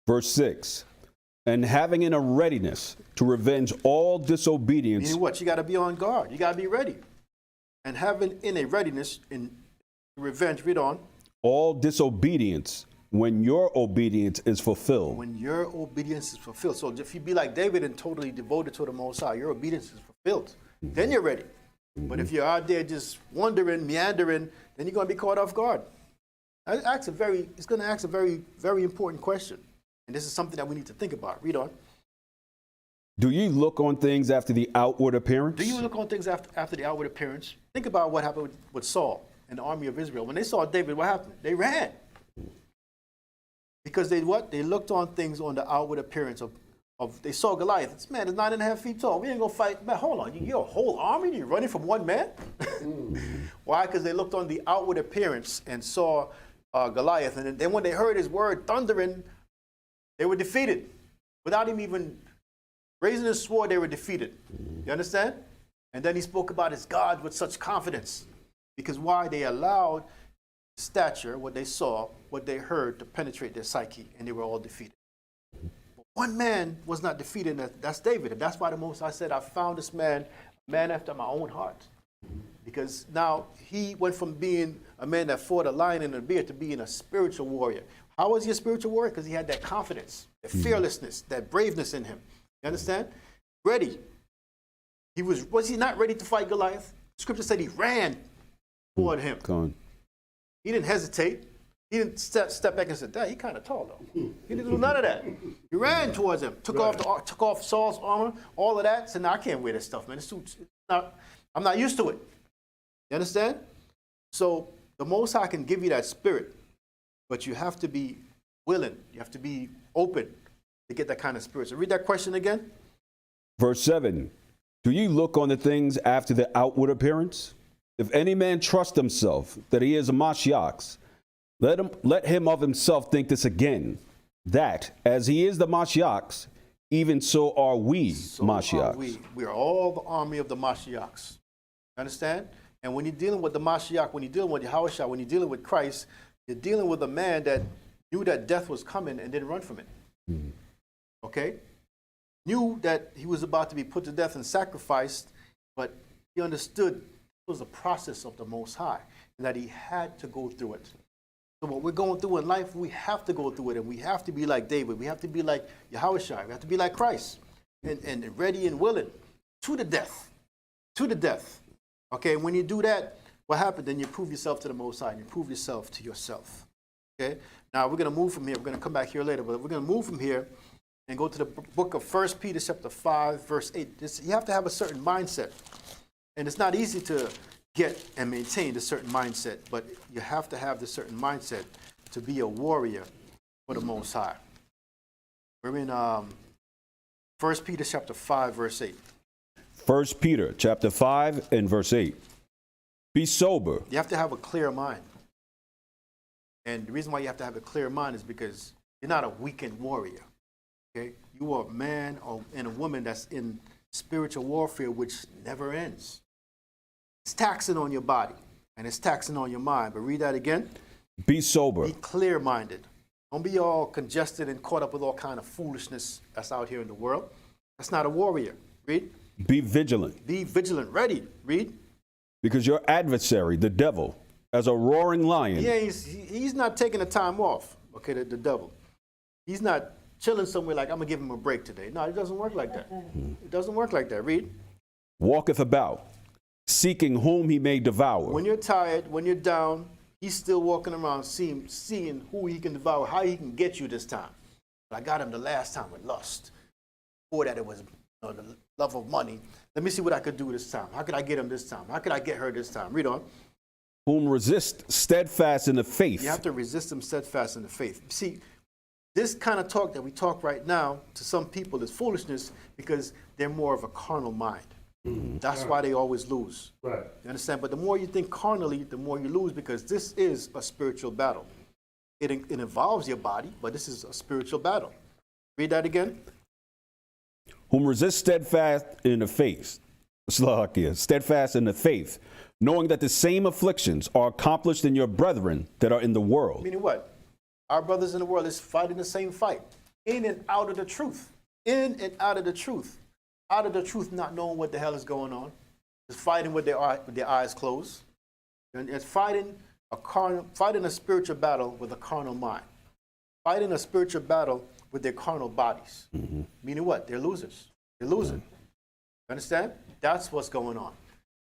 Verse 6. And having in a readiness to revenge all disobedience. Meaning what? You got to be on guard. You got to be ready. And having in a readiness in revenge, read on. All disobedience when your obedience is fulfilled. When your obedience is fulfilled. So if you be like David and totally devoted to the Most High, your obedience is fulfilled. Then you're ready. But if you're out there just wandering, meandering, then you're going to be caught off guard. It's going to ask a very, very important question. And this is something that we need to think about. Read on. Do ye look on things after the outward appearance? Do you look on things after the outward appearance? Think about what happened with Saul and the army of Israel. When they saw David, what happened? They ran. Because they what? They looked on things on the outward appearance of they saw Goliath. This man is 9.5 feet tall. We ain't gonna fight. Man, hold on. You're a whole army? You're running from one man? Why? Because they looked on the outward appearance and saw Goliath. And then when they heard his word thundering, they were defeated. Without him even raising his sword, they were defeated. You understand? And then he spoke about his God with such confidence. Because why? They allowed stature, what they saw, what they heard, to penetrate their psyche, and they were all defeated. But one man was not defeated, and that's David. And that's why the Most High said, I found this man, a man after my own heart. Because now he went from being a man that fought a lion and a bear to being a spiritual warrior. How was he a spiritual warrior? Because he had that confidence, that fearlessness, that braveness in him. You understand? Ready. Was he not ready to fight Goliath? Scripture said he ran toward him. He didn't hesitate. He didn't step back and say, "Dad, he kind of tall though." He didn't do none of that. He ran towards him, took off Saul's armor, all of that. Said, "No, I can't wear this stuff, man. I'm not used to it." You understand? So the Most High can give you that spirit, but you have to be willing. You have to be open to get that kind of spirit. So read that question again. Verse 7. Do ye look on the things after the outward appearance? If any man trust himself that he is a Mashiach, let him of himself think this again, that as he is the Mashiach, even so are we Mashiach. We are all the army of the Mashiachs. Understand? And when you're dealing with the Mashiach, when you're dealing with Yahushua, when you're dealing with Christ, you're dealing with a man that knew that death was coming and didn't run from it. Okay? Knew that he was about to be put to death and sacrificed, but he understood it was a process of the Most High and that he had to go through it. So what we're going through in life, we have to go through it, and we have to be like David. We have to be like Yahushua. We have to be like Christ and ready and willing to the death. To the death. Okay, when you do that, what happens? Then you prove yourself to the Most High and you prove yourself to yourself. Okay, now we're going to move from here. We're going to come back here later, but we're going to move from here and go to the book of 1 Peter chapter 5, verse 8. You have to have a certain mindset. And it's not easy to get and maintain a certain mindset, but you have to have this certain mindset to be a warrior for the Most High. We're in 1 Peter chapter 5, verse 8. 1 Peter chapter 5 and verse 8. Be sober. You have to have a clear mind. And the reason why you have to have a clear mind is because you're not a weekend warrior. Okay? You are a man and a woman that's in spiritual warfare which never ends. It's taxing on your body and it's taxing on your mind. But read that again. Be sober. Be clear-minded. Don't be all congested and caught up with all kind of foolishness that's out here in the world. That's not a warrior. Read. Be vigilant. Be vigilant. Ready. Read. Because your adversary, the devil, as a roaring lion. Yeah, he's not taking the time off. Okay, the devil. He's not chilling somewhere like, I'm going to give him a break today. No, it doesn't work like that. It doesn't work like that. Read. Walketh about, seeking whom he may devour. When you're tired, when you're down, he's still walking around seeing who he can devour, how he can get you this time. I got him the last time with lust. Before that, it was the love of money. Let me see what I could do this time. How could I get him this time? How could I get her this time? Read on. Whom resist steadfast in the faith. You have to resist them steadfast in the faith. See, this kind of talk that we talk right now to some people is foolishness because they're more of a carnal mind. That's why they always lose. Right. You understand? But the more you think carnally, the more you lose because this is a spiritual battle. It involves your body, but this is a spiritual battle. Read that again. Whom resist steadfast in the faith, steadfast in the faith, knowing that the same afflictions are accomplished in your brethren that are in the world. Meaning what? Our brothers in the world is fighting the same fight. In and out of the truth. In and out of the truth. Out of the truth, not knowing what the hell is going on. Just fighting with their eyes closed. And it's fighting a spiritual battle with a carnal mind. Fighting a spiritual battle with their carnal bodies. Meaning what? They're losers. They're losing. You understand? That's what's going on.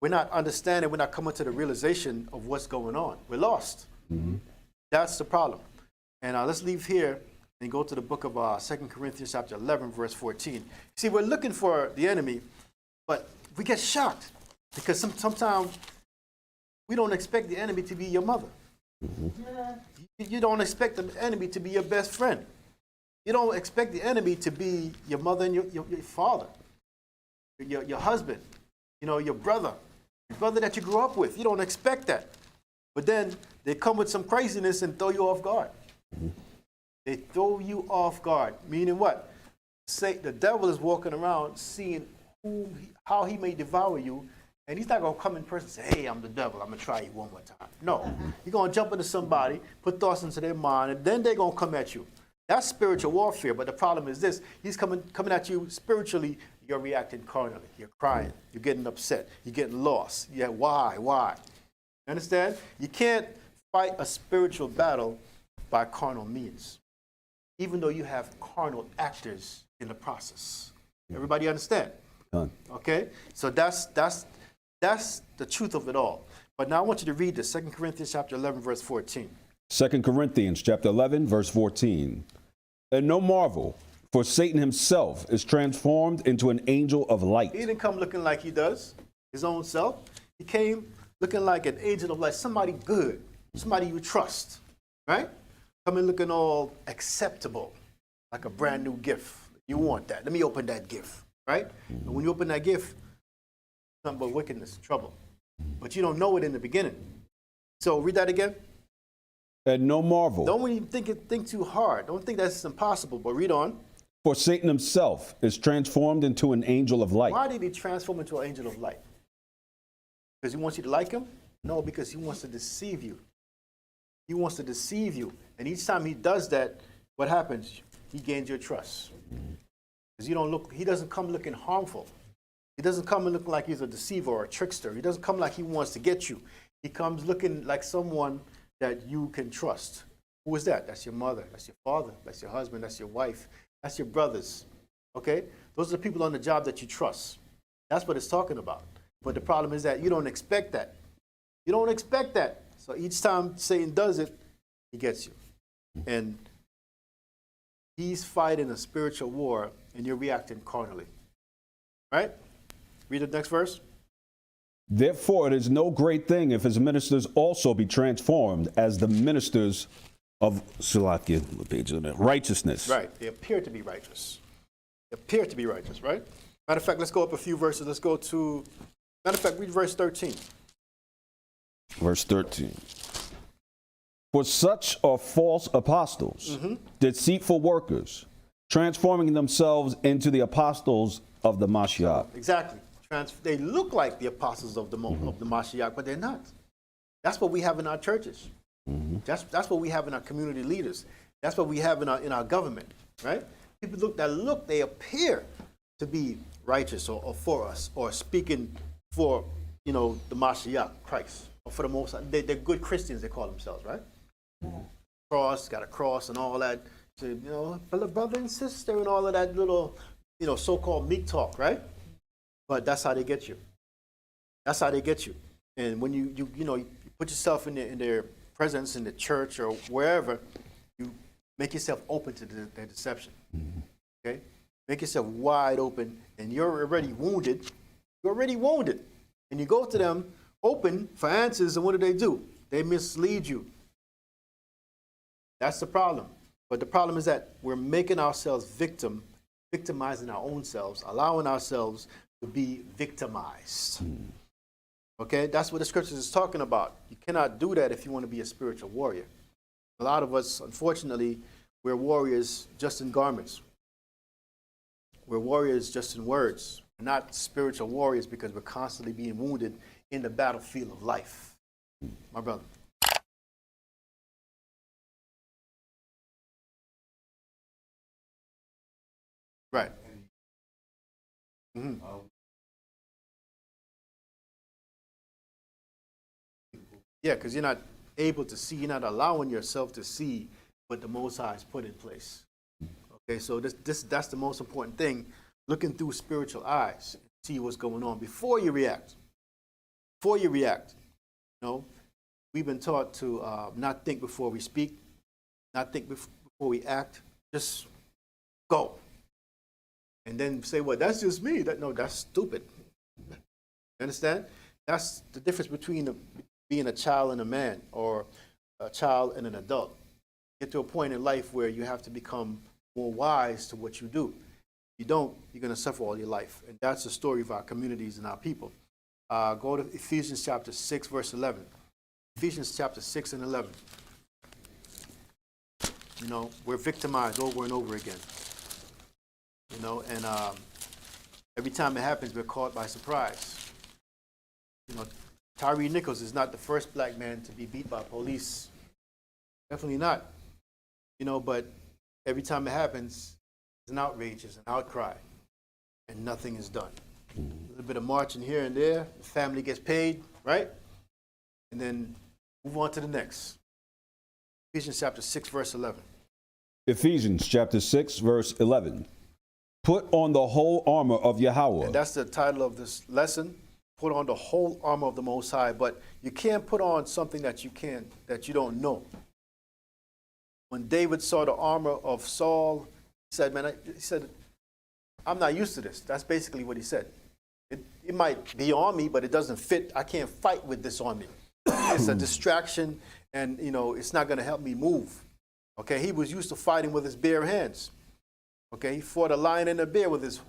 We're not understanding, we're not coming to the realization of what's going on. We're lost. That's the problem. And let's leave here and go to the book of 2 Corinthians chapter 11, verse 14. See, we're looking for the enemy, but we get shocked because sometimes we don't expect the enemy to be your mother. You don't expect the enemy to be your best friend. You don't expect the enemy to be your mother and your father, your husband, your brother that you grew up with. You don't expect that. But then they come with some craziness and throw you off guard. They throw you off guard. Meaning what? Say the devil is walking around seeing how he may devour you, and he's not going to come in person and say, hey, I'm the devil, I'm going to try you one more time. No. You're going to jump into somebody, put thoughts into their mind, and then they're going to come at you. That's spiritual warfare, but the problem is this. He's coming at you spiritually. You're reacting carnally. You're crying. You're getting upset. You're getting lost. Yeah, why? You understand? You can't fight a spiritual battle by carnal means, even though you have carnal actors in the process. Everybody understand? Okay? So that's the truth of it all. But now I want you to read this, 2 Corinthians chapter 11, verse 14. 2 Corinthians chapter 11, verse 14. And no marvel, for Satan himself is transformed into an angel of light. He didn't come looking like he does, his own self. He came looking like an angel of light, somebody good, somebody you trust, right? Coming looking all acceptable, like a brand new gift. You want that. Let me open that gift, right? And when you open that gift, nothing but wickedness, trouble. But you don't know it in the beginning. So read that again. And no marvel. Don't even think too hard. Don't think that's impossible, but read on. For Satan himself is transformed into an angel of light. Why did he transform into an angel of light? Because he wants you to like him? No, because he wants to deceive you. He wants to deceive you. And each time he does that, what happens? He gains your trust. Because he doesn't come looking harmful. He doesn't come looking like he's a deceiver or a trickster. He doesn't come like he wants to get you. He comes looking like someone that you can trust. Who is that? That's your mother. That's your father. That's your husband. That's your wife. That's your brothers. Okay? Those are the people on the job that you trust. That's what it's talking about. But the problem is that you don't expect that. You don't expect that. So each time Satan does it, he gets you. And he's fighting a spiritual war, and you're reacting carnally. Right? Read the next verse. Therefore, it is no great thing if his ministers also be transformed as the ministers of righteousness. Right. They appear to be righteous. They appear to be righteous, right? Matter of fact, let's go up a few verses. Let's go to, matter of fact, read verse 13. Verse 13. For such are false apostles, deceitful workers, transforming themselves into the apostles of the Mashiach. Exactly. They look like the apostles of the Mashiach, but they're not. That's what we have in our churches. That's what we have in our community leaders. That's what we have in our government, right? People they appear to be righteous or for us or speaking for, the Mashiach, Christ. Or for the most, they're good Christians, they call themselves, right? Cross, got a cross and all that, brother and sister and all of that little, so-called meek talk, right? But that's how they get you. That's how they get you. And when you put yourself in their presence in the church or wherever, you make yourself open to their deception. Okay? Make yourself wide open, and you're already wounded. You're already wounded. And you go to them open for answers, and what do? They mislead you. That's the problem. But the problem is that we're making ourselves victimizing our own selves, allowing ourselves to be victimized. Okay, that's what the scriptures is talking about. You cannot do that if you want to be a spiritual warrior. A lot of us, unfortunately, we're warriors just in garments. We're warriors just in words. We're not spiritual warriors because we're constantly being wounded in the battlefield of life. My brother. Right. Mm-hmm. Yeah, because you're not able to see, you're not allowing yourself to see what the Most High has put in place. Okay, so that's the most important thing, looking through spiritual eyes, see what's going on before you react. Before you react, you know, we've been taught to not think before we speak, not think before we act, just go. And then say, well, that's just me. No, that's stupid. You understand? That's the difference between being a child and a man, or a child and an adult. Get to a point in life where you have to become more wise to what you do. If you don't, you're going to suffer all your life. And that's the story of our communities and our people. Go to Ephesians chapter 6, verse 11. Ephesians chapter 6 and 11. You know, we're victimized over and over again. You know, and every time it happens, we're caught by surprise. You know, Tyree Nichols is not the first black man to be beat by police. Definitely not. You know, but every time it happens, it's an outrage, it's an outcry, and nothing is done. A little bit of marching here and there, the family gets paid, right? And then move on to the next. Ephesians chapter 6, verse 11. Ephesians chapter 6, verse 11. Put on the whole armor of Yahweh. And that's the title of this lesson. Put on the whole armor of the Most High. But you can't put on something that you don't know. When David saw the armor of Saul, he said, I'm not used to this. That's basically what he said. It might be on me, but it doesn't fit. I can't fight with this on me. It's a distraction, and you know, it's not going to help me move. Okay, he was used to fighting with his bare hands. Okay, he fought a lion and a bear with his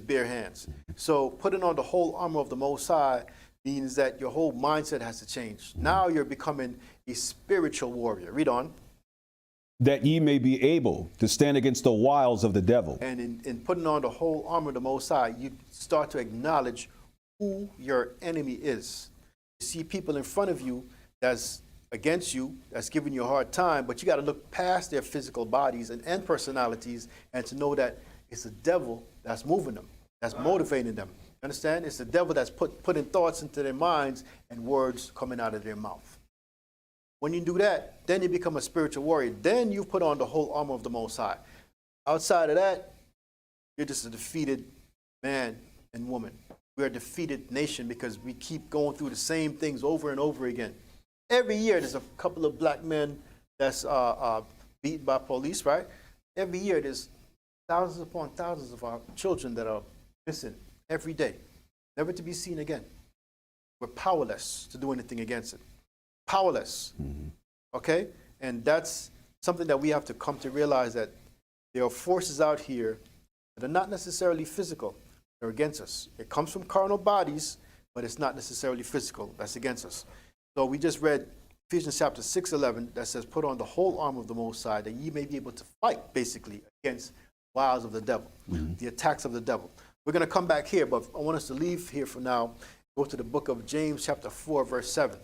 bare hands. So putting on the whole armor of the Most High means that your whole mindset has to change. Now you're becoming a spiritual warrior. Read on. That ye may be able to stand against the wiles of the devil. And in putting on the whole armor of the Most High, you start to acknowledge who your enemy is. You see people in front of you that's against you, that's giving you a hard time, but you got to look past their physical bodies and personalities and to know that it's the devil that's moving them, that's motivating them. Understand? It's the devil that's putting thoughts into their minds and words coming out of their mouth. When you do that, then you become a spiritual warrior. Then you put on the whole armor of the Most High. Outside of that, you're just a defeated man and woman. We're a defeated nation because we keep going through the same things over and over again. Every year, there's a couple of black men that's beaten by police, right? Every year, there's thousands upon thousands of our children that are missing every day, never to be seen again. We're powerless to do anything against it. Powerless. Okay? And that's something that we have to come to realize, that there are forces out here that are not necessarily physical. They're against us. It comes from carnal bodies, but it's not necessarily physical. That's against us. So we just read Ephesians chapter 6:11 that says, put on the whole armor of the Most High, that ye may be able to fight, basically, against wiles of the devil, the attacks of the devil. We're going to come back here, but I want us to leave here for now, go to the book of James chapter 4, verse 7.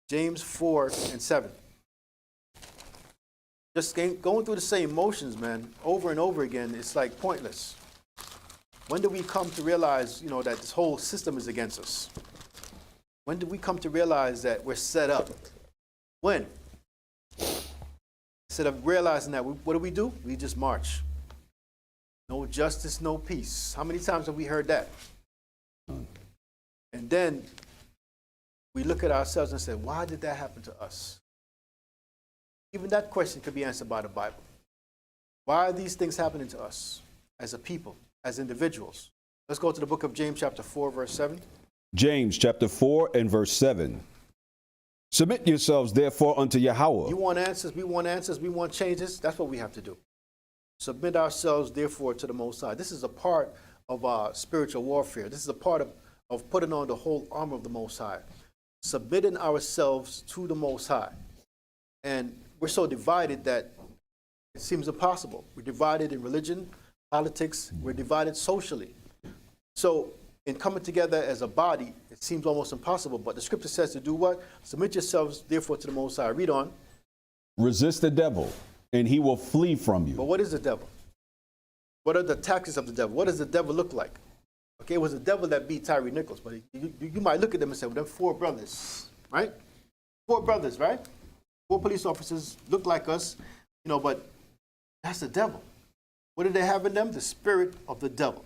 James 4 and 7. Just going through the same motions, man, over and over again, it's like pointless. When do we come to realize, you know, that this whole system is against us? When do we come to realize that we're set up? When? Instead of realizing that, what do? We just march. No justice, no peace. How many times have we heard that? And then we look at ourselves and say, why did that happen to us? Even that question could be answered by the Bible. Why are these things happening to us as a people, as individuals? Let's go to the book of James chapter 4, verse 7. James chapter 4 and verse 7. Submit yourselves therefore unto Yahweh. You want answers, we want changes. That's what we have to do. Submit ourselves therefore to the Most High. This is a part of our spiritual warfare. This is a part of putting on the whole armor of the Most High. Submitting ourselves to the Most High. And we're so divided that it seems impossible. We're divided in religion, politics, we're divided socially. So in coming together as a body, it seems almost impossible, but the scripture says to do what? Submit yourselves therefore to the Most High. Read on. Resist the devil, and he will flee from But you. what is the devil? What are the tactics of the devil? What does the devil look like? Okay, it was the devil that beat Tyree Nichols, but you might look at them and say, well, them 4 brothers, right? 4 brothers, right? 4 police officers look like us, you know, but that's the devil. What do they have in them? The spirit of the devil.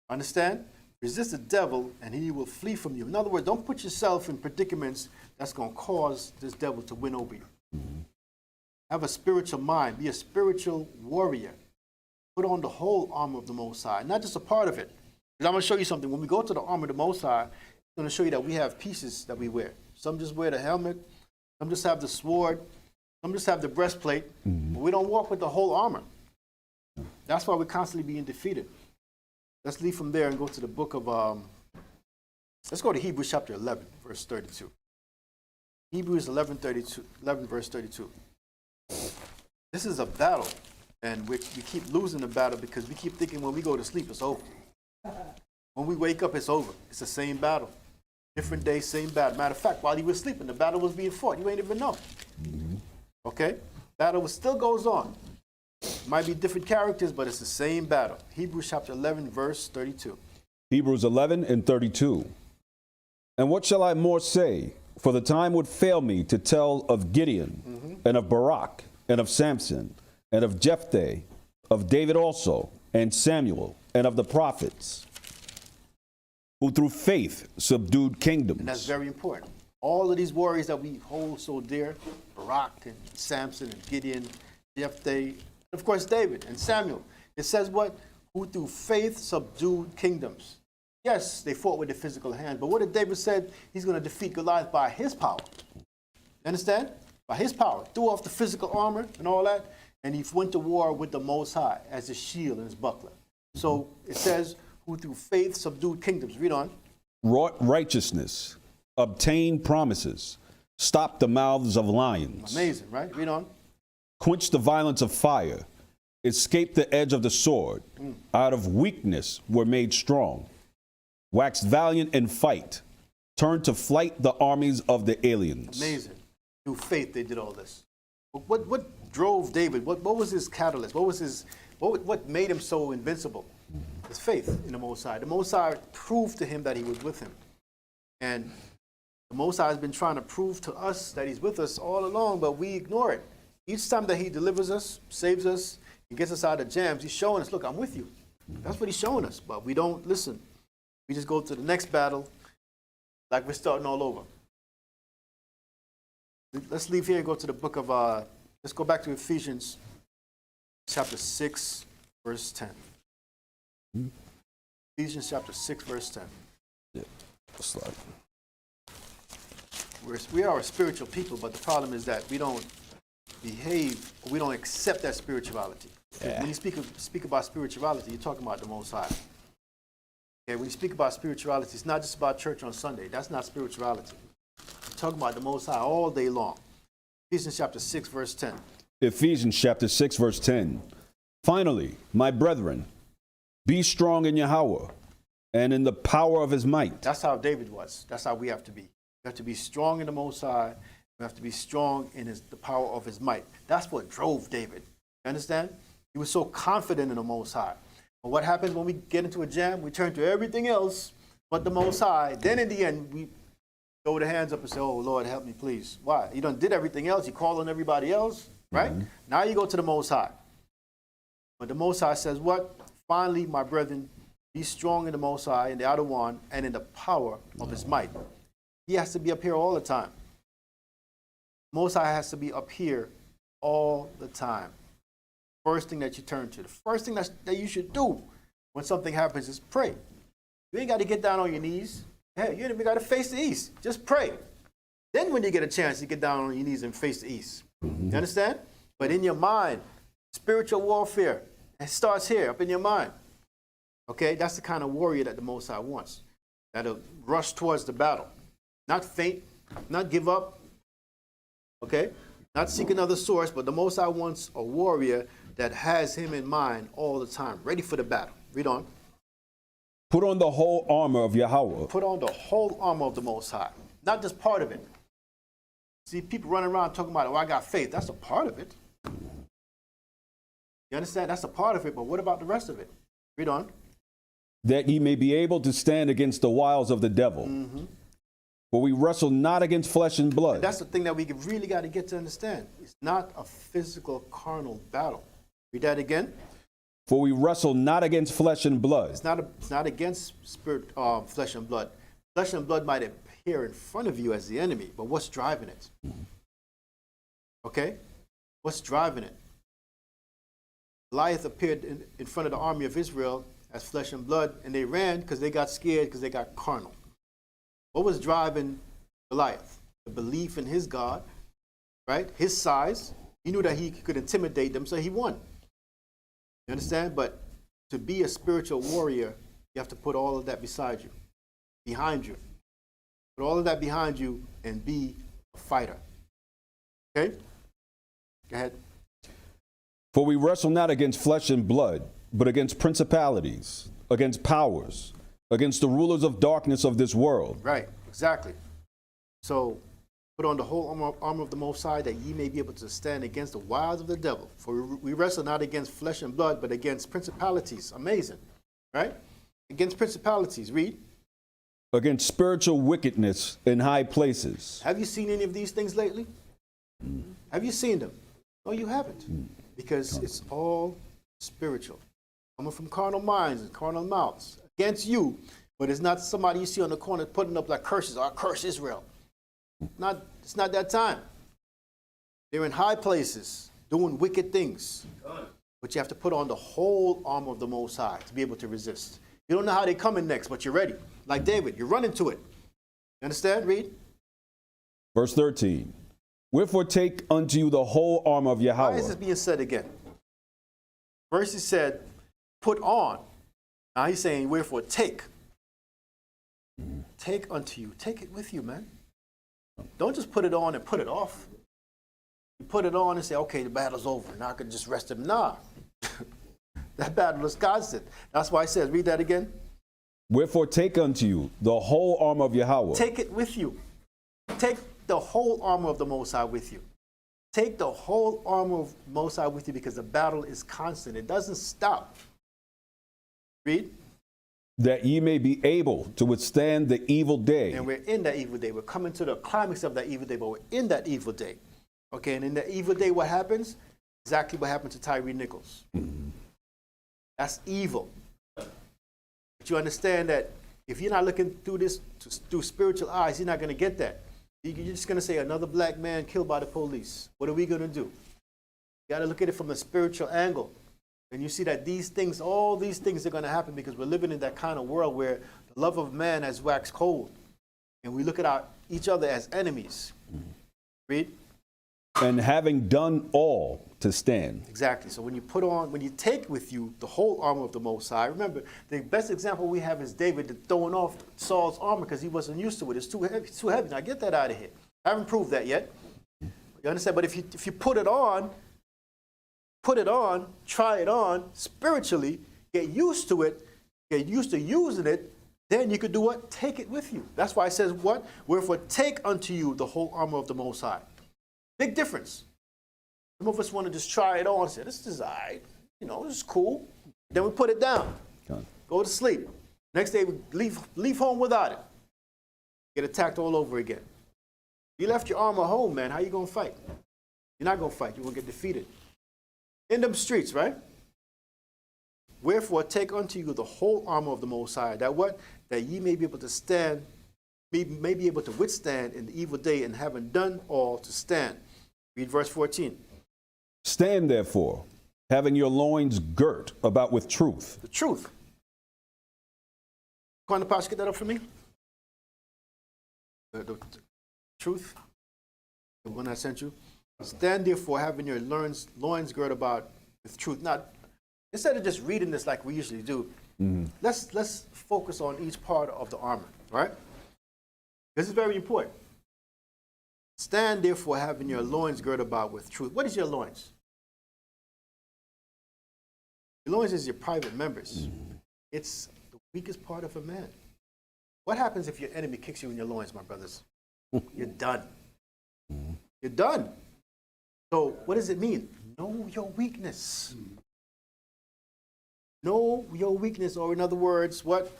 Understand? Resist the devil and he will flee from you. In other words, don't put yourself in predicaments that's going to cause this devil to win over you. Have a spiritual mind. Be a spiritual warrior. Put on the whole armor of the Most High, not just a part of it. Because I'm going to show you something. When we go to the armor of the Most High, it's going to show you that we have pieces that we wear. Some just wear the helmet. Some just have the sword. Some just have the breastplate. But we don't walk with the whole armor. That's why we're constantly being defeated. Let's leave from there and go to the book of, let's go to Hebrews chapter 11, verse 32. Hebrews 11, verse 32. This is a battle, and we keep losing the battle because we keep thinking when we go to sleep, it's over. When we wake up, it's over. It's the same battle. Different day, same battle. Matter of fact, while you were sleeping, the battle was being fought. You ain't even know. Okay? Battle still goes on. Might be different characters, but it's the same battle. Hebrews chapter 11, verse 32. Hebrews 11 and 32. And what shall I more say? For the time would fail me to tell of Gideon, and of Barak, and of Samson, and of Jephthah, of David also, and Samuel, and of the prophets, who through faith subdued kingdoms. And that's very important. All of these warriors that we hold so dear, Barak and Samson and Gideon, Jephthah, of course, David and Samuel. It says what? Who through faith subdued kingdoms. Yes, they fought with the physical hand, but what did David said? He's going to defeat Goliath by his power. You understand? By his power. Threw off the physical armor and all that, and he went to war with the Most High as his shield and his buckler. So it says, who through faith subdued kingdoms. Read on. Wrought righteousness, obtained promises, stopped the mouths of lions. Amazing, right? Read on. Quenched the violence of fire, escaped the edge of the sword, out of weakness were made strong, waxed valiant in fight, turned to flight the armies of the aliens. Amazing. Through faith they did all this. What drove David? What was his catalyst? What made him so invincible? His faith in the Most High. The Most High proved to him that he was with him. And the Most High has been trying to prove to us that he's with us all along, but we ignore it. Each time that he delivers us, saves us, he gets us out of jams, he's showing us, look, I'm with you. That's what he's showing us, but we don't listen. We just go to the next battle like we're starting all over. Let's leave here and go to the book of, let's go back to Ephesians chapter 6, verse 10. Ephesians chapter 6, verse 10. Yeah, slide. We are a spiritual people, but the problem is that we don't behave, we don't accept that spirituality. Yeah. When you speak about spirituality, you're talking about the Most High. Okay, when you speak about spirituality, it's not just about church on Sunday. That's not spirituality. You're talking about the Most High all day long. Ephesians chapter 6, verse 10. Ephesians chapter 6, verse 10. Finally, my brethren, be strong in Yahweh and in the power of his might. That's how David was. That's how we have to be. We have to be strong in the Most High. We have to be strong in the power of his might. That's what drove David. You understand? He was so confident in the Most High. But what happens when we get into a jam? We turn to everything else but the Most High. Then in the end, we throw the hands up and say, oh, Lord, help me, please. Why? You done did everything else. You call on everybody else, right? Now you go to the Most High. But the Most High says what? Finally, my brethren, be strong in the Most High, in the outer one, and in the power of his might. He has to be up here all the time. Most High has to be up here all the time. First thing that you turn to. The first thing that you should do when something happens is pray. You ain't got to get down on your knees. Hey, you ain't even got to face the east. Just pray. Then when you get a chance, you get down on your knees and face the east. You understand? But in your mind, spiritual warfare, it starts here, up in your mind. Okay? That's the kind of warrior that the Most High wants. That'll rush towards the battle. Not faint, not give up. Okay? Not seek another source, but the Most High wants a warrior that has him in mind all the time, ready for the battle. Read on. Put on the whole armor of Yahweh. Put on the whole armor of the Most High, not just part of it. See, people running around talking about, oh, I got faith. That's a part of it. You understand? That's a part of it, but what about the rest of it? Read on. That ye may be able to stand against the wiles of the devil. For we wrestle not against flesh and blood. That's the thing that we really got to get to understand. It's not a physical, carnal battle. Read that again. For we wrestle not against flesh and blood. It's not against spirit, flesh and blood. Flesh and blood might appear in front of you as the enemy, but what's driving it? Okay? What's driving it? Goliath appeared in front of the army of Israel as flesh and blood, and they ran because they got scared, because they got carnal. What was driving Goliath? The belief in his God, right? His size. He knew that he could intimidate them, so he won. You understand? But to be a spiritual warrior, you have to put all of that beside you, behind you. Put all of that behind you and be a fighter. Okay? Go ahead. For we wrestle not against flesh and blood, but against principalities, against powers, against the rulers of darkness of this world. Right, exactly. So put on the whole armor of the Most High, that ye may be able to stand against the wiles of the devil. For we wrestle not against flesh and blood, but against principalities. Amazing, right? Against principalities. Read. Against spiritual wickedness in high places. Have you seen any of these things lately? Have you seen them? No, you haven't. Because it's all spiritual. Coming from carnal minds and carnal mouths against you, but it's not somebody you see on the corner putting up like curses. I curse Israel. It's not that time. They're in high places doing wicked things. But you have to put on the whole armor of the Most High to be able to resist. You don't know how they're coming next, but you're ready. Like David, you're running to it. You understand? Read. Verse 13. Wherefore take unto you the whole armor of Yahweh. Why is this being said again? First he said, put on. Now he's saying, wherefore take. Take unto you. Take it with you, man. Don't just put it on and put it off. You put it on and say, okay, the battle's over. Now I can just rest him. Nah. That battle is constant. That's why it says, read that again. Wherefore take unto you the whole armor of Yahweh. Take it with you. Take the whole armor of the Most High with you. Take the whole armor of the Most High with you, because the battle is constant. It doesn't stop. Read. That ye may be able to withstand the evil day. And we're in that evil day. We're coming to the climax of that evil day, but we're in that evil day. Okay, and in the evil day, what happens? Exactly what happened to Tyree Nichols. That's evil. But you understand that if you're not looking through this through spiritual eyes, you're not going to get that. You're just going to say, another black man killed by the police. What are we going to do? You got to look at it from a spiritual angle. And you see that these things, all these things are going to happen because we're living in that kind of world where the love of man has waxed cold. And we look at each other as enemies. Read. And having done all to stand. Exactly. So when you take with you the whole armor of the Most High, remember, the best example we have is David throwing off Saul's armor because he wasn't used to it. It's too heavy. Now get that out of here. I haven't proved that yet. You understand? But if you put it on, try it on spiritually, get used to it, get used to using it, then you could do what? Take it with you. That's why it says what? Wherefore take unto you the whole armor of the Most High. Big difference. Some of us want to just try it on and say, this is all right. You know, this is cool. Then we put it down. Go to sleep. Next day, we leave home without it. Get attacked all over again. You left your armor home, man. How you going to fight? You're not going to fight. You're going to get defeated. In them streets, right? Wherefore, take unto you the whole armor of the Most High. That what? That ye may be able to stand, may be able to withstand in the evil day, and having done all to stand. Read verse 14. Stand therefore, having your loins girt about with truth. The truth. Go on, the pastor, get that up for me. The truth, the one I sent you. Stand therefore, having your loins girt about with truth. Not instead of just reading this like we usually do. Let's focus on each part of the armor, right? This is very important. Stand therefore having your loins girded about with truth. What is your loins? Your loins is your private members. It's the weakest part of a man. What happens if your enemy kicks you in your loins, my brothers? You're done. You're done. So what does it mean? Know your weakness. Know your weakness, or in other words, what?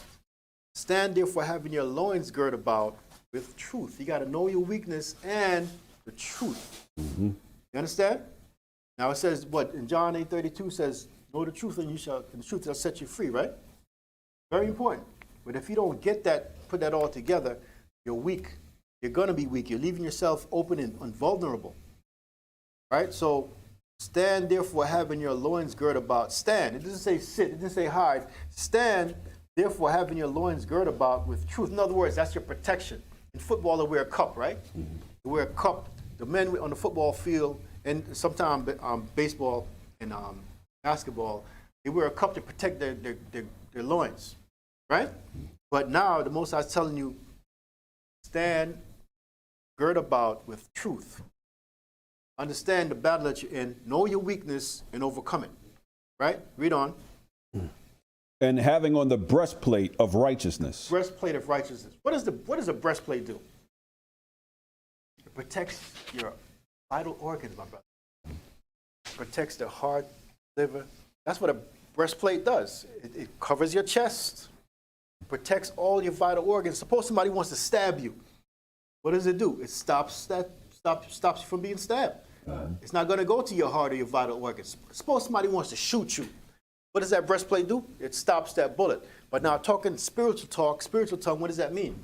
Stand therefore having your loins girded about with truth. You got to know your weakness and the truth. You understand? Now it says what in John 8:32 says, know the truth and the truth shall set you free, right? Very important. But if you don't get that, put that all together, you're weak. You're going to be weak. You're leaving yourself open and vulnerable. Right? So stand therefore having your loins girded about. Stand. It doesn't say sit. It doesn't say hide. Stand therefore having your loins girded about with truth. In other words, that's your protection. In football, they wear a cup, right? They wear a cup. The men on the football field, and sometimes baseball and basketball, they wear a cup to protect their loins, right? But now the Most High is telling you, stand, gird about with truth. Understand the battle that you're in, know your weakness, and overcome it, right? Read on. And having on the breastplate of righteousness. Breastplate of righteousness. What does a breastplate do? It protects your vital organs, my brother. It protects the heart, liver. That's what a breastplate does. It covers your chest, protects all your vital organs. Suppose somebody wants to stab you. What does it do? It stops you from being stabbed. It's not going to go to your heart or your vital organs. Suppose somebody wants to shoot you. What does that breastplate do? It stops that bullet. But now talking spiritual tongue, what does that mean?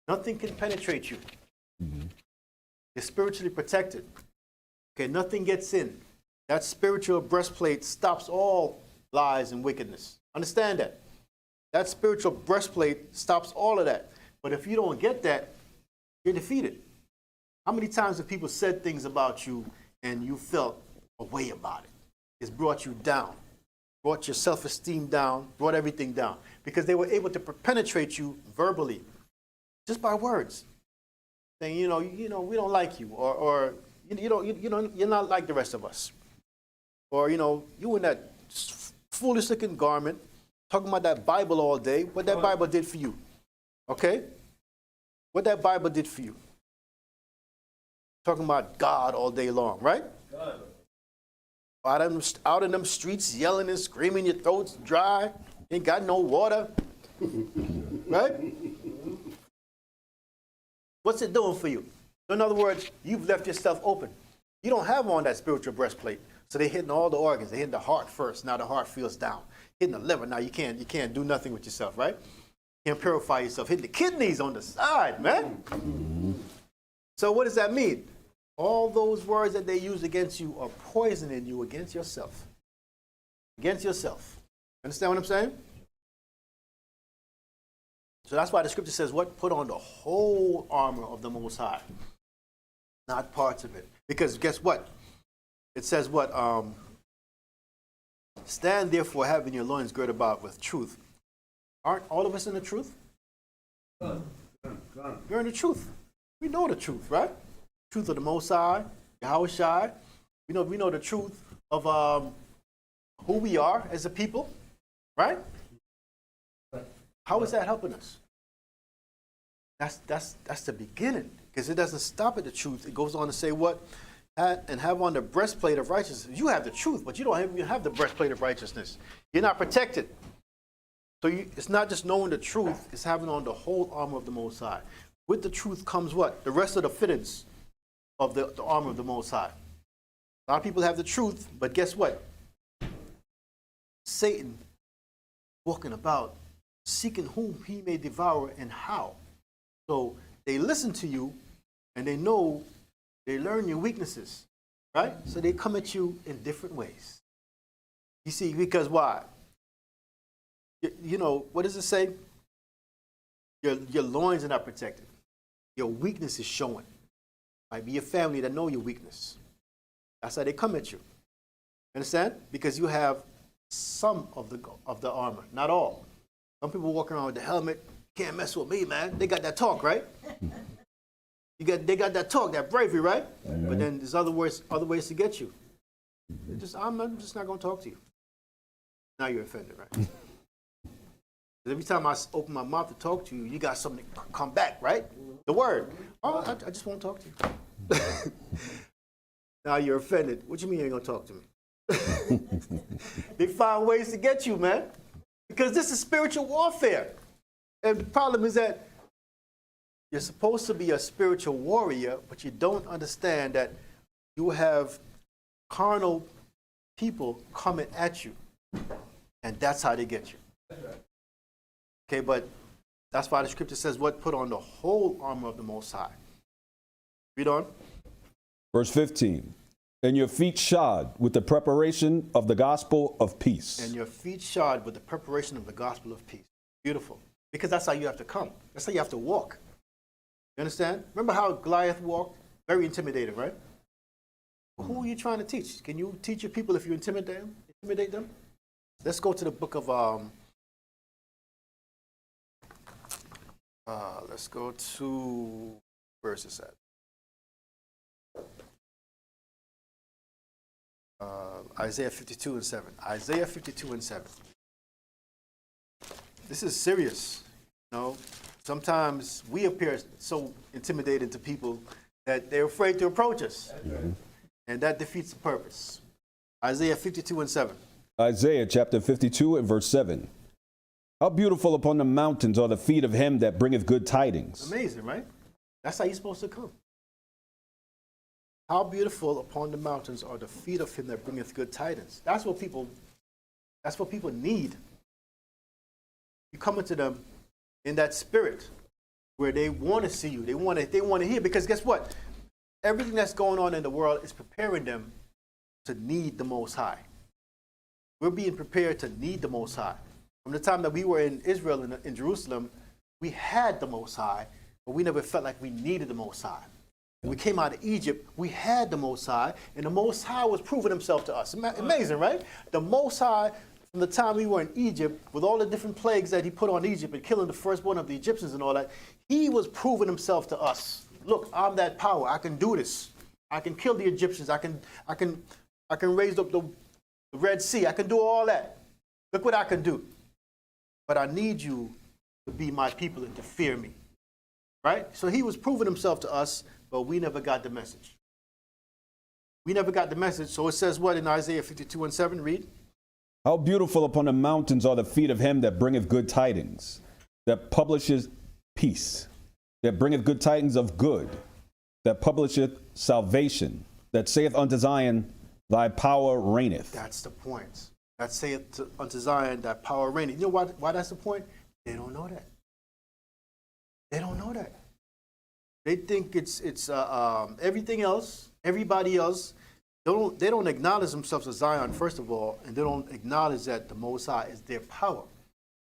Nothing can penetrate you. You're spiritually protected. Okay, nothing gets in. That spiritual breastplate stops all lies and wickedness. Understand that. That spiritual breastplate stops all of that. But if you don't get that, you're defeated. How many times have people said things about you and you felt a way about it? It's brought you down, brought your self-esteem down, brought everything down, because they were able to penetrate you verbally, just by words, saying, you know, we don't like you, or you're not like the rest of us, or you in that foolish-looking garment, talking about that Bible all day. What that Bible did for you, okay? What that Bible did for you. Talking about God all day long, right? Out in them streets, yelling and screaming, your throat's dry, ain't got no water, right? What's it doing for you? In other words, you've left yourself open. You don't have on that spiritual breastplate, so they're hitting all the organs. They're hitting the heart first. Now the heart feels down. Hitting the liver. Now you can't do nothing with yourself, right? You can't purify yourself. Hitting the kidneys on the side, man. So what does that mean? All those words that they use against you are poisoning you against yourself. Against yourself. Understand what I'm saying? So that's why the scripture says, what? Put on the whole armor of the Most High. Not parts of it. Because guess what? It says what? Stand therefore having your loins girded about with truth. Aren't all of us in the truth? You're in the truth. We know the truth, right? Truth of the Most High, Yahweh. We know the truth of who we are as a people, right? How is that helping us? That's the beginning, because it doesn't stop at the truth. It goes on to say what? And have on the breastplate of righteousness. You have the truth, but you don't even have the breastplate of righteousness. You're not protected. So it's not just knowing the truth, it's having on the whole armor of the Most High. With the truth comes what? The rest of the fittings of the armor of the Most High. A lot of people have the truth, but guess what? Satan walking about, seeking whom he may devour and how. So they listen to you, and they learn your weaknesses, right? So they come at you in different ways. You see, because why? What does it say? Your loins are not protected. Your weakness is showing. Might be your family that know your weakness. That's how they come at you. Understand? Because you have some of the armor, not all. Some people walk around with the helmet. Can't mess with me, man. They got that talk, right? They got that talk, that bravery, right? But then there's other ways to get you. I'm just not going to talk to you. Now you're offended, right? Every time I open my mouth to talk to you, you got something to come back, right? The word. Oh, I just won't talk to you. Now you're offended. What you mean you ain't going to talk to me? They find ways to get you, man. Because this is spiritual warfare. And the problem is that you're supposed to be a spiritual warrior, but you don't understand that you have carnal people coming at you. And that's how they get you. Okay, but that's why the scripture says what? Put on the whole armor of the Most High. Read on. Verse 15. And your feet shod with the preparation of the gospel of peace. And your feet shod with the preparation of the gospel of peace. Beautiful. Because that's how you have to come. That's how you have to walk. You understand? Remember how Goliath walked? Very intimidating, right? Who are you trying to teach? Can you teach your people if you intimidate them? Let's go to the book of, let's go to, where is this at? Isaiah 52 and 7. Isaiah 52 and 7. This is serious. You know, sometimes we appear so intimidated to people that they're afraid to approach us. And that defeats the purpose. Isaiah 52 and 7. Isaiah chapter 52 and verse 7. How beautiful upon the mountains are the feet of him that bringeth good tidings. Amazing, right? That's how you're supposed to come. How beautiful upon the mountains are the feet of him that bringeth good tidings. That's what people need. You come into them in that spirit where they want to see you. They want to hear, because guess what? Everything that's going on in the world is preparing them to need the Most High. We're being prepared to need the Most High. From the time that we were in Israel, in Jerusalem, we had the Most High, but we never felt like we needed the Most High. When we came out of Egypt, we had the Most High, and the Most High was proving himself to us. Amazing, right? The Most High, from the time we were in Egypt, with all the different plagues that he put on Egypt and killing the firstborn of the Egyptians and all that, he was proving himself to us. Look, I'm that power. I can do this. I can kill the Egyptians. I can raise up the Red Sea. I can do all that. Look what I can do. But I need you to be my people and to fear me. Right? So he was proving himself to us, but we never got the message. We never got the message. So it says what in Isaiah 52 and 7? Read. How beautiful upon the mountains are the feet of him that bringeth good tidings, that publisheth peace, that bringeth good tidings of good, that publisheth salvation, that saith unto Zion, thy power reigneth. That's the point. That saith unto Zion, thy power reigneth. You know why that's the point? They don't know that. They don't know that. They think it's everything else, everybody else. They don't acknowledge themselves as Zion, first of all, and they don't acknowledge that the Most High is their power.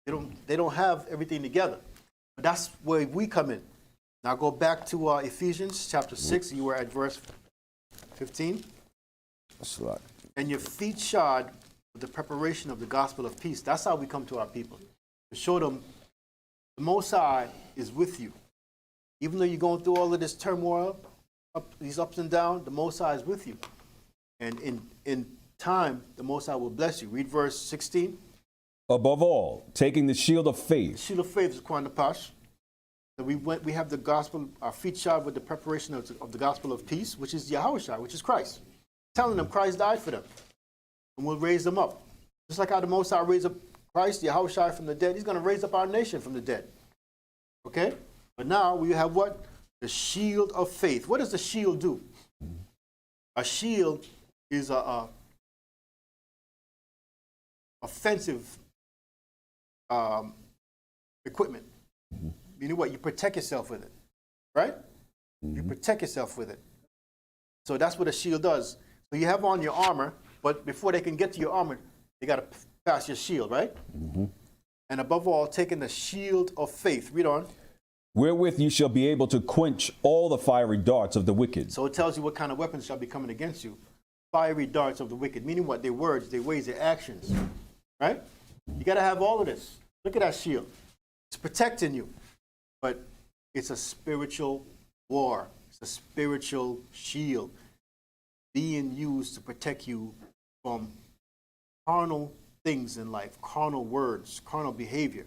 They don't have everything together. But that's where we come in. Now go back to Ephesians chapter 6. You were at verse 15. That's right. And your feet shod with the preparation of the gospel of peace. That's how we come to our people. To show them the Most High is with you. Even though you're going through all of this turmoil, these ups and downs, the Most High is with you. And in time, the Most High will bless you. Read verse 16. Above all, taking the shield of The faith. shield of faith is Quran Pash. So we have the gospel, our feet shod with the preparation of the gospel of peace, which is Yahushua, which is Christ. Telling them Christ died for them. And we'll raise them up. Just like how the Most High raised up Christ, Yahushua, from the dead, he's going to raise up our nation from the dead. Okay? But now we have what? The shield of faith. What does the shield do? A shield is a offensive equipment. Meaning what? You protect yourself with it. Right? You protect yourself with it. So that's what a shield does. So you have on your armor, but before they can get to your armor, they got to pass your shield, right? And above all, taking the shield of faith. Read on. Wherewith you shall be able to quench all the fiery darts of the wicked. So it tells you what kind of weapons shall be coming against you. Fiery darts of the wicked, meaning what? Their words, their ways, their actions. Right? You got to have all of this. Look at that shield. It's protecting you. But it's a spiritual war. It's a spiritual shield being used to protect you from carnal things in life, carnal words, carnal behavior.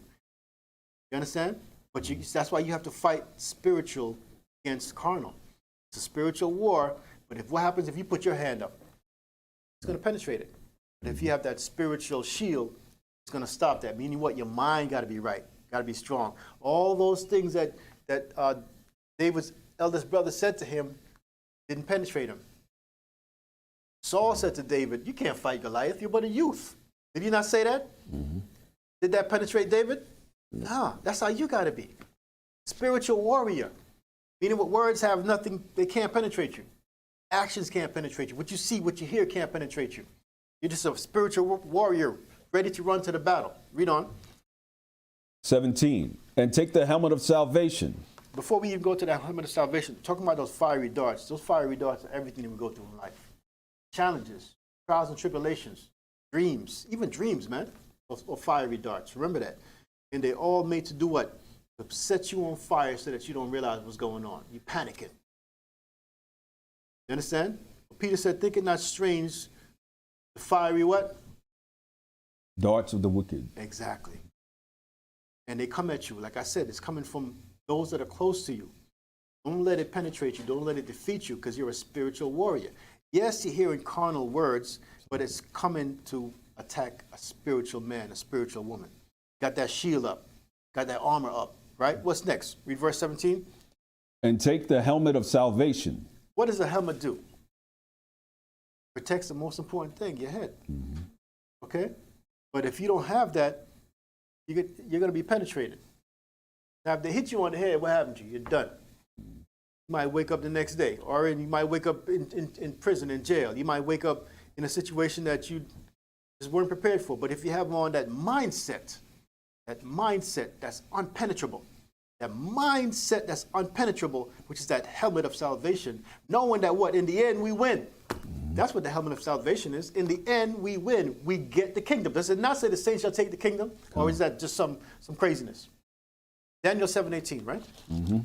You understand? But that's why you have to fight spiritual against carnal. It's a spiritual war, but what happens if you put your hand up? It's going to penetrate it. But if you have that spiritual shield, it's going to stop that. Meaning what? Your mind got to be right, got to be strong. All those things that David's eldest brother said to him didn't penetrate him. Saul said to David, you can't fight Goliath, you're but a youth. Did you not say that? Mm-hmm. Did that penetrate David? No, that's how you got to be. Spiritual warrior. Meaning what words have nothing, they can't penetrate you. Actions can't penetrate you. What you see, what you hear can't penetrate you. You're just a spiritual warrior ready to run to the battle. Read on. 17. And take the helmet of salvation. Before we even go to that helmet of salvation, talking about those fiery darts are everything that we go through in life. Challenges, trials and tribulations, dreams, even dreams, man, of fiery darts. Remember that. And they're all made to do what? To set you on fire so that you don't realize what's going on. You're panicking. You understand? Peter said, think it not strange, the fiery what? Darts of the wicked. Exactly. And they come at you. Like I said, it's coming from those that are close to you. Don't let it penetrate you. Don't let it defeat you because you're a spiritual warrior. Yes, you're hearing carnal words, but it's coming to attack a spiritual man, a spiritual woman. Got that shield up. Got that armor up. Right? What's next? Read verse 17. And take the helmet of salvation. What does a helmet do? Protects the most important thing, your head. Mm-hmm. Okay? But if you don't have that, you're going to be penetrated. Now, if they hit you on the head, what happened to you? You're done. You might wake up the next day, or you might wake up in prison, in jail. You might wake up in a situation that you just weren't prepared for. But if you have on that mindset that's unpenetrable, which is that helmet of salvation, knowing that what? In the end, we win. That's what the helmet of salvation is. In the end, we win. We get the kingdom. Does it not say the saints shall take the kingdom? Or is that just some craziness? Daniel 7:18, right? Mm-hmm.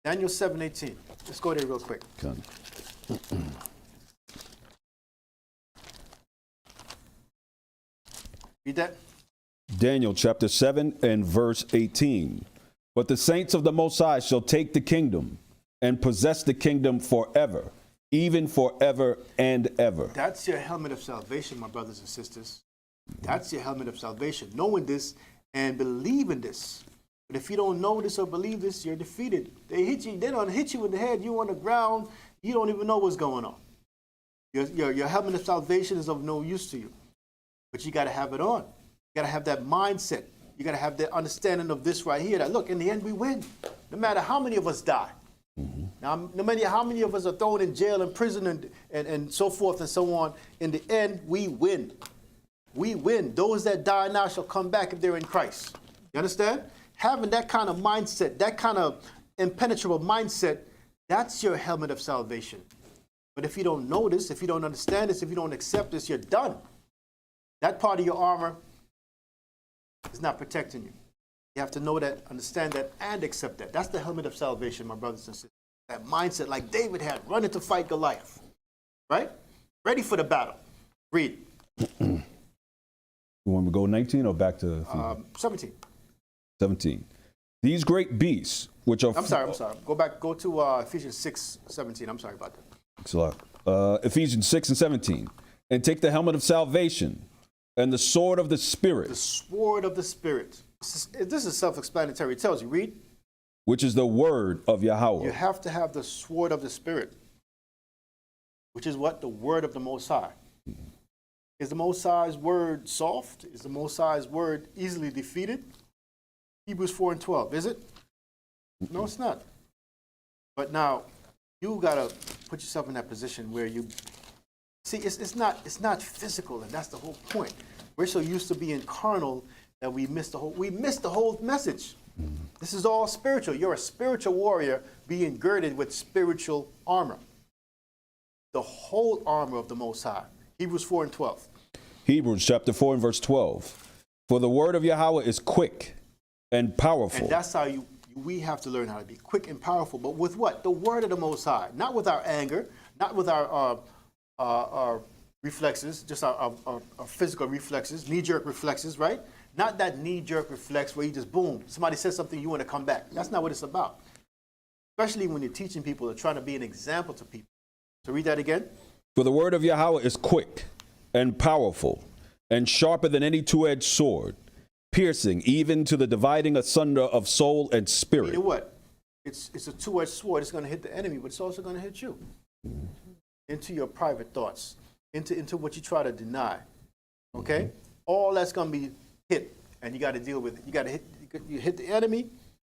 Daniel 7:18. Let's go there real quick. Read that. Daniel chapter 7 and verse 18. But the saints of the Most High shall take the kingdom and possess the kingdom forever, even forever and ever. That's your helmet of salvation, my brothers and sisters. That's your helmet of salvation. Knowing this and believing this. But if you don't know this or believe this, you're defeated. They don't hit you in the head. You're on the ground. You don't even know what's going on. Your helmet of salvation is of no use to you. But you got to have it on. You got to have that mindset. You got to have that understanding of this right here. That look, in the end, we win. No matter how many of us die. Mm-hmm. Now, no matter how many of us are thrown in jail and prison and so forth and so on, in the end, we win. We win. Those that die now shall come back if they're in Christ. You understand? Having that kind of mindset, that kind of impenetrable mindset, that's your helmet of salvation. But if you don't know this, if you don't understand this, if you don't accept this, you're done. That part of your armor is not protecting you. You have to know that, understand that, and accept that. That's the helmet of salvation, my brothers and sisters. That mindset like David had, running to fight Goliath. Right? Ready for the battle. Read. You want me to go 19 or back to 17. 17. These great beasts, which are... I'm sorry. Go to Ephesians 6:17. I'm sorry about that. Thanks a lot. Ephesians 6 and 17. And take the helmet of salvation and the sword of the Spirit. The sword of the Spirit. This is self-explanatory. It tells you, read. Which is the word of Yahweh. You have to have the sword of the Spirit. Which is what? The word of the Most High. Mm-hmm. Is the Most High's word soft? Is the Most High's word easily defeated? Hebrews 4:12, is it? No, it's not. But now, you got to put yourself in that position where you... See, it's not physical, and that's the whole point. We're so used to being carnal that we miss the whole message. Mm-hmm. This is all spiritual. You're a spiritual warrior being girded with spiritual armor. The whole armor of the Most High. Hebrews 4:12. Hebrews chapter 4 and verse 12. For the word of Yahweh is quick and powerful. And that's how you we have to learn how to be quick and powerful, but with what? The word of the Most High. Not with our anger, not with our reflexes, just our physical reflexes, knee-jerk reflexes, right? Not that knee-jerk reflex where you just, boom, somebody says something, you want to come back. That's not what it's about. Especially when you're teaching people or trying to be an example to people. So read that again. For the word of Yahweh is quick and powerful and sharper than any two-edged sword, piercing even to the dividing asunder of soul and spirit. You know what? It's a two-edged sword. It's going to hit the enemy, but it's also going to hit you. Into your private thoughts, into what you try to deny. Okay? All that's going to be hit, and you got to deal with it. You got to hit the enemy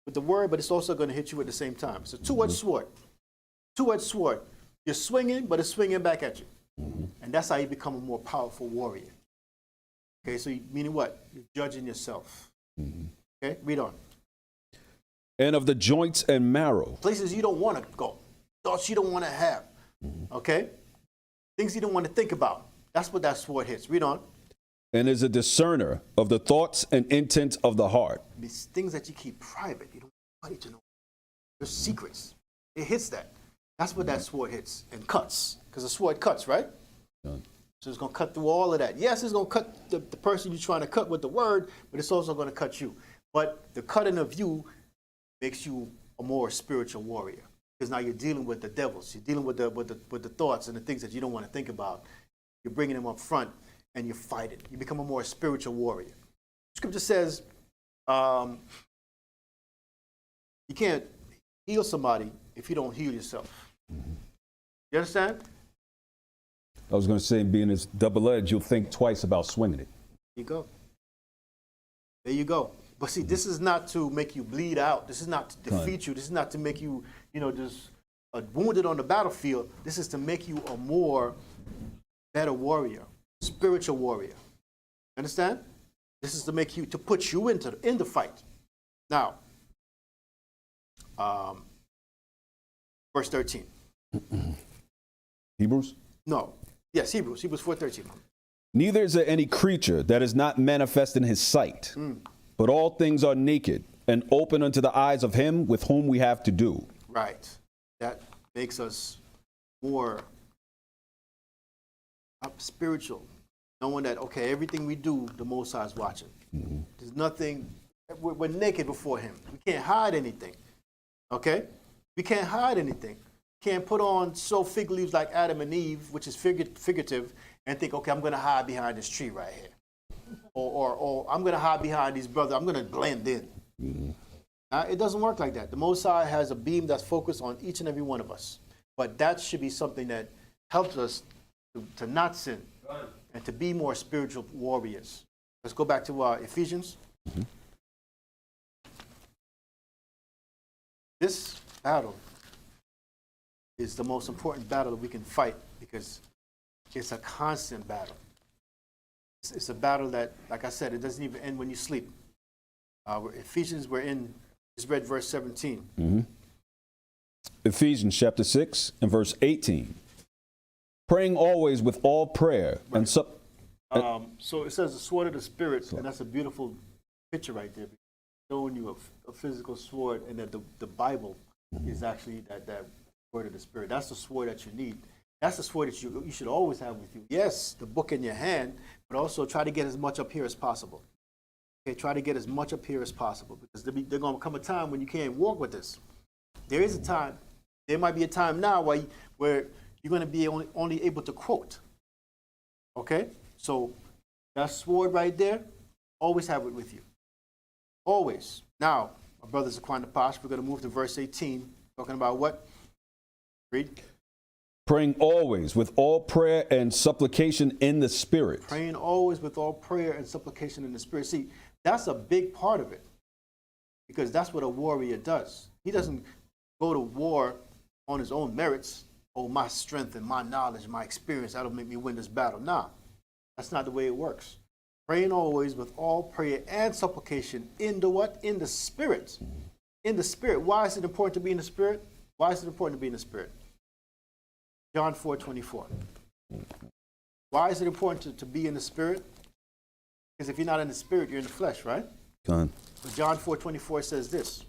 with the word, but it's also going to hit you at the same time. It's a two-edged sword. Two-edged sword. You're swinging, but it's swinging back at you. And that's how you become a more powerful warrior. Okay, so meaning what? You're judging yourself. Okay, read on. And of the joints and marrow. Places you don't want to go. Thoughts you don't want to have. Okay? Things you don't want to think about. That's what that sword hits. Read on. And is a discerner of the thoughts and intents of the heart. These things that you keep private, you don't want anybody to know. There's secrets. It hits that. That's what that sword hits and cuts. Because the sword cuts, right? Done. So it's going to cut through all of that. Yes, it's going to cut the person you're trying to cut with the word, but it's also going to cut you. But the cutting of you makes you a more spiritual warrior. Because now you're dealing with the devils. You're dealing with the thoughts and the things that you don't want to think about. You're bringing them up front and you're fighting. You become a more spiritual warrior. Scripture says you can't heal somebody if you don't heal yourself. You understand? I was going to say, being as double-edged, you'll think twice about swinging it. There you go. There you go. But see, this is not to make you bleed out. This is not to defeat you. This is not to make you, just wounded on the battlefield. This is to make you a more better warrior, spiritual warrior. Understand? This is to make you, to put you in the fight. Now, verse 13. Hebrews? No. Yes, Hebrews 4:13. Neither is there any creature that is not manifest in his sight, but all things are naked and open unto the eyes of him with whom we have to do. Right. That makes us more spiritual, knowing that, okay, everything we do, the Most High is watching. There's nothing, we're naked before him. We can't hide anything. Okay? We can't hide anything. Can't put on fig leaves like Adam and Eve, which is figurative, and think, okay, I'm going to hide behind this tree right here. Or I'm going to hide behind these brothers. I'm going to blend in. It doesn't work like that. The Most High has a beam that's focused on each and every one of us. But that should be something that helps us to not sin and to be more spiritual warriors. Let's go back to Ephesians. This battle is the most important battle that we can fight because it's a constant battle. It's a battle that, like I said, it doesn't even end when you sleep. Ephesians, just read verse 17. Ephesians chapter 6 and verse 18. Praying always with all prayer and so it says the sword of the Spirit, and that's a beautiful picture right there, showing you a physical sword, and that the Bible is actually that word of the Spirit. That's the sword that you need. That's the sword that you should always have with you. Yes, the book in your hand, but also try to get as much up here as possible. Okay, try to get as much up here as possible, because there's going to come a time when you can't walk with this. There is a time. There might be a time now where you're going to be only able to quote. Okay? So that sword right there, always have it with you. Always. Now, my brothers Aquan Posh, we're going to move to verse 18, talking about what? Read. Praying always with all prayer and supplication in the Spirit. Praying always with all prayer and supplication in the Spirit. See, that's a big part of it, because that's what a warrior does. He doesn't go to war on his own merits. Oh, my strength and my knowledge, my experience, that'll make me win this battle. Nah, that's not the way it works. Praying always with all prayer and supplication in the what? In the Spirit. In the Spirit. Why is it important to be in the Spirit? Why is it important to be in the Spirit? John 4:24. Why is it important to be in the Spirit? Because if you're not in the Spirit, you're in the flesh, right? Done. But John 4:24 says this.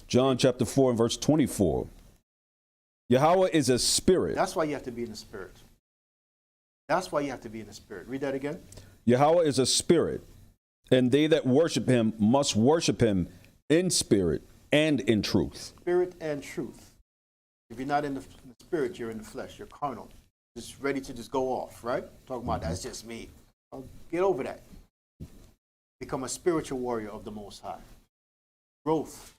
John chapter 4 and verse 24. Yahweh is a spirit. That's why you have to be in the spirit. That's why you have to be in the spirit. Read that again. Yahweh is a spirit, and they that worship him must worship him in spirit and in truth. Spirit and truth. If you're not in the spirit, you're in the flesh. You're carnal. Just ready to just go off, right? Talking about that's just me. Well, get over that. Become a spiritual warrior of the Most High. Growth.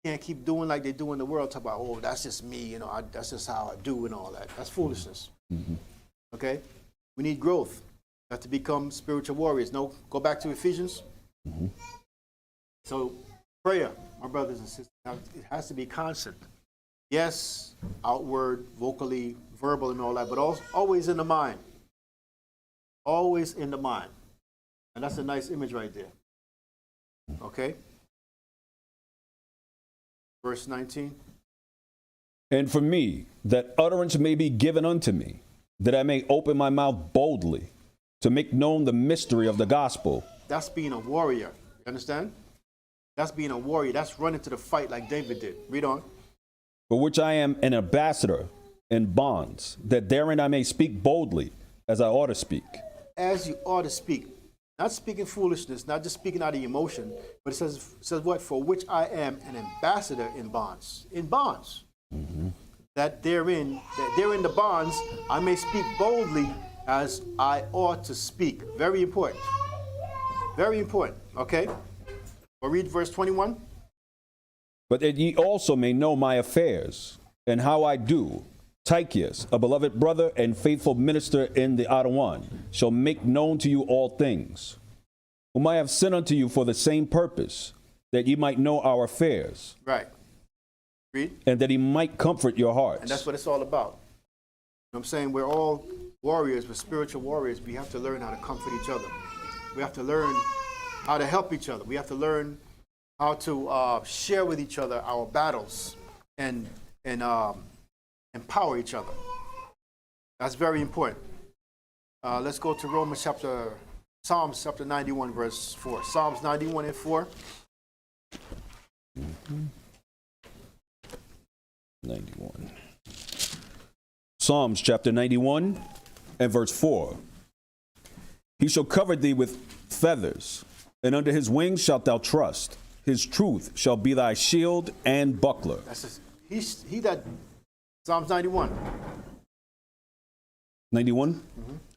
You can't keep doing like they do in the world. Talk about, oh, that's just me. You know, that's just how I do and all that. That's foolishness. Okay? We need growth. We have to become spiritual warriors. No, go back to Ephesians. So, prayer, my brothers and sisters, it has to be constant. Yes, outward, vocally, verbal, and all that, but also always in the mind. Always in the mind. And that's a nice image right there. Okay? Verse 19. And for me, that utterance may be given unto me, that I may open my mouth boldly, to make known the mystery of the gospel. That's being a warrior. You understand? That's being a warrior. That's running to the fight like David did. Read on. For which I am an ambassador in bonds, that therein I may speak boldly, as I ought to speak. As you ought to speak. Not speaking foolishness, not just speaking out of emotion, but it says what? For which I am an ambassador in bonds. In bonds. That therein the bonds, I may speak boldly as I ought to speak. Very important. Very important. Okay? We'll read verse 21. But that ye also may know my affairs, and how I do. Tychicus, a beloved brother and faithful minister in the Adawan, shall make known to you all things, whom I have sent unto you for the same purpose, that ye might know our affairs. Right. Read. And that he might comfort your hearts. And that's what it's all about. You know what I'm saying? We're all warriors, we're spiritual warriors. We have to learn how to comfort each other. We have to learn how to help each other. We have to learn how to share with each other our battles and empower each other. That's very important. Let's go to Psalms chapter 91, verse 4. Psalms 91 and 4. 91. Psalms chapter 91 and verse 4. He shall cover thee with feathers, and under his wings shalt thou trust. His truth shall be thy shield and buckler. He that, Psalms 91. 91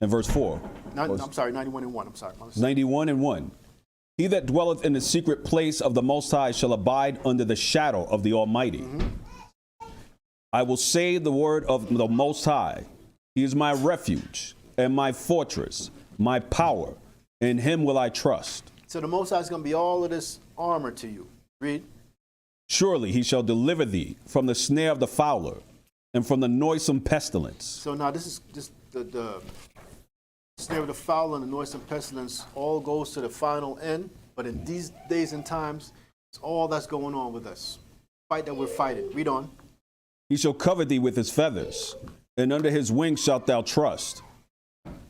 and verse 4. I'm sorry, 91 and 1. I'm sorry. 91 and 1. He that dwelleth in the secret place of the Most High shall abide under the shadow of the Almighty. I will say the word of the Most High. He is my refuge and my fortress, my power. In him will I trust. So the Most High is going to be all of this armor to you. Read. Surely he shall deliver thee from the snare of the fowler and from the noisome pestilence. So now this is just the snare of the fowler and the noisome pestilence all goes to the final end. But in these days and times, it's all that's going on with us. Fight that we're fighting. Read on. He shall cover thee with his feathers, and under his wings shalt thou trust.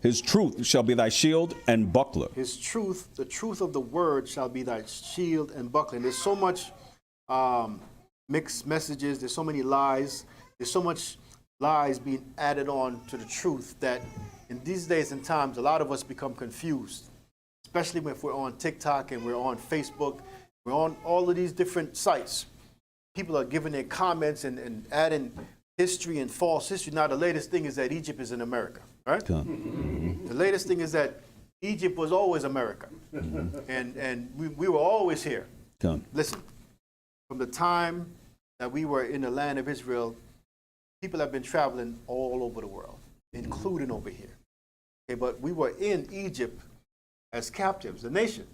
His truth shall be thy shield and buckler. His truth, the truth of the word shall be thy shield and buckler. And there's so much mixed messages. There's so many lies. There's so much lies being added on to the truth that in these days and times, a lot of us become confused, especially if we're on TikTok and we're on Facebook. We're on all of these different sites. People are giving their comments and adding history and false history. Now, the latest thing is that Egypt is in America, right? The latest thing is that Egypt was always America. And we were always here. Listen, from the time that we were in the land of Israel, people have been traveling all over the world, including over here. Okay, but we were in Egypt as captives, a nation.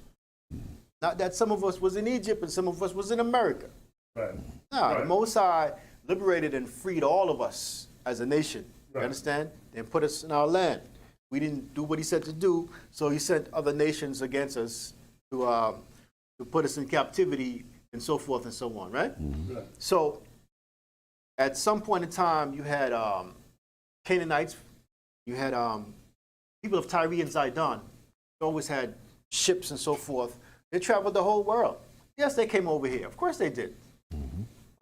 Not that some of us was in Egypt and some of us was in America. Right. No, Right. The Most High liberated and freed all of us as a nation. Right. You understand? And put us in our land. We didn't do what he said to do, so he sent other nations against us to put us in captivity and so forth and so on, right? Right. So at some point in time, you had Canaanites, you had people of Tyre and Zidon. They always had ships and so forth. They traveled the whole world. Yes, they came over here. Of course they did.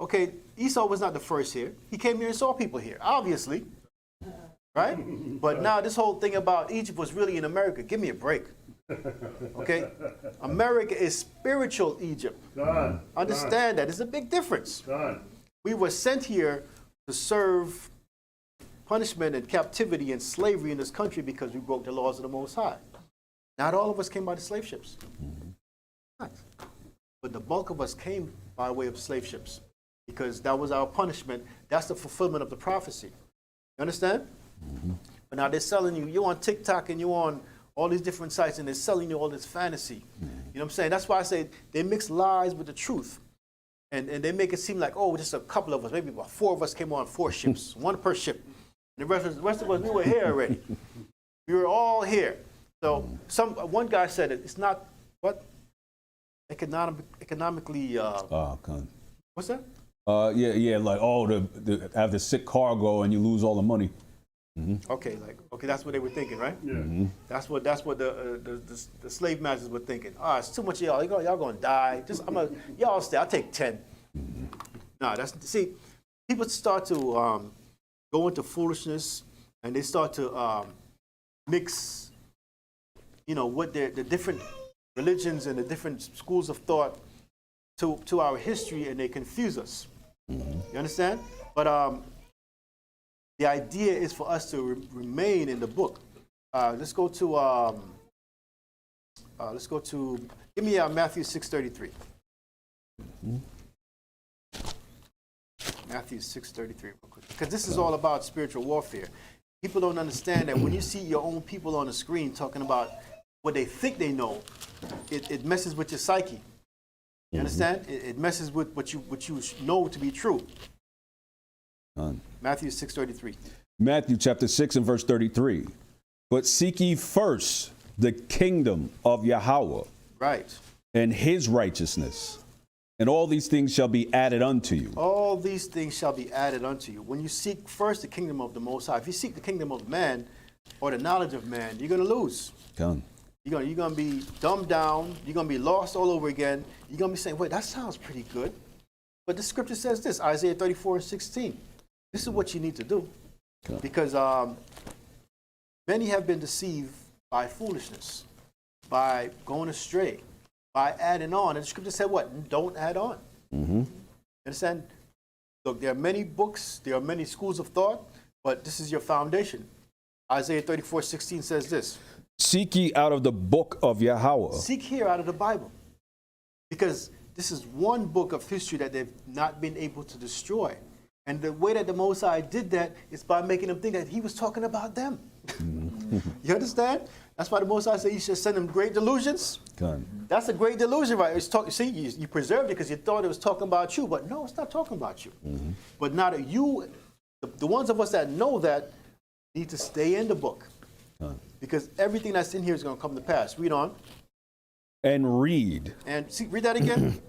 Okay, Esau was not the first here. He came here and saw people here, obviously. Right? But now this whole thing about Egypt was really in America. Give me a break. Okay? America is spiritual Egypt. Understand that. There's a big difference. We were sent here to serve punishment and captivity and slavery in this country because we broke the laws of the Most High. Not all of us came by the slave ships. Not. But the bulk of us came by way of slave ships because that was our punishment. That's the fulfillment of the prophecy. You understand? But now they're selling you, you're on TikTok and you're on all these different sites and they're selling you all this fantasy. You know what I'm saying? That's why I say they mix lies with the truth. And they make it seem like, oh, just a couple of us, maybe about 4 of us came on 4 ships, 1 per ship. And the rest of us, we were here already. We were all here. So one guy said it's not, what? Economically, what's that? Yeah, like, oh, have the sick cargo and you lose all the money. Okay, that's what they were thinking, right? Yeah. That's what the slave masters were thinking. It's too much of y'all. Y'all gonna die. Y'all stay. I'll take 10. No, see, people start to go into foolishness, and they start to mix, what the different religions and the different schools of thought to our history, and they confuse us. You understand? But the idea is for us to remain in the book. Let's go to give me Matthew 6:33. Matthew 6:33, real quick, because this is all about spiritual warfare. People don't understand that when you see your own people on the screen talking about what they think they know, it messes with your psyche. You understand? It messes with what you know to be true. Matthew 6:33. Matthew chapter 6 and verse 33. But seek ye first the kingdom of Yahweh, right, and his righteousness, and all these things shall be added unto you. All these things shall be added unto you. When you seek first the kingdom of the Most High, if you seek the kingdom of man or the knowledge of man, you're going to lose. You're going to be dumbed down. You're going to be lost all over again. You're going to be saying, wait, that sounds pretty good. But the scripture says this, Isaiah 34:16. This is what you need to do. Because many have been deceived by foolishness, by going astray, by adding on. And the scripture said what? Don't add on. Understand? Look, there are many books, there are many schools of thought, but this is your foundation. Isaiah 34:16 says this. Seek ye out of the book of Yahweh. Seek here out of the Bible. Because this is one book of history that they've not been able to destroy. And the way that the Most High did that is by making them think that he was talking about them. You understand? That's why the Most High said you should send them great delusions. That's a great delusion, right? See, you preserved it because you thought it was talking about you, but no, it's not talking about you. But now that you, the ones of us that know that, need to stay in the book. Because everything that's in here is going to come to pass. Read on. And read. And read that again.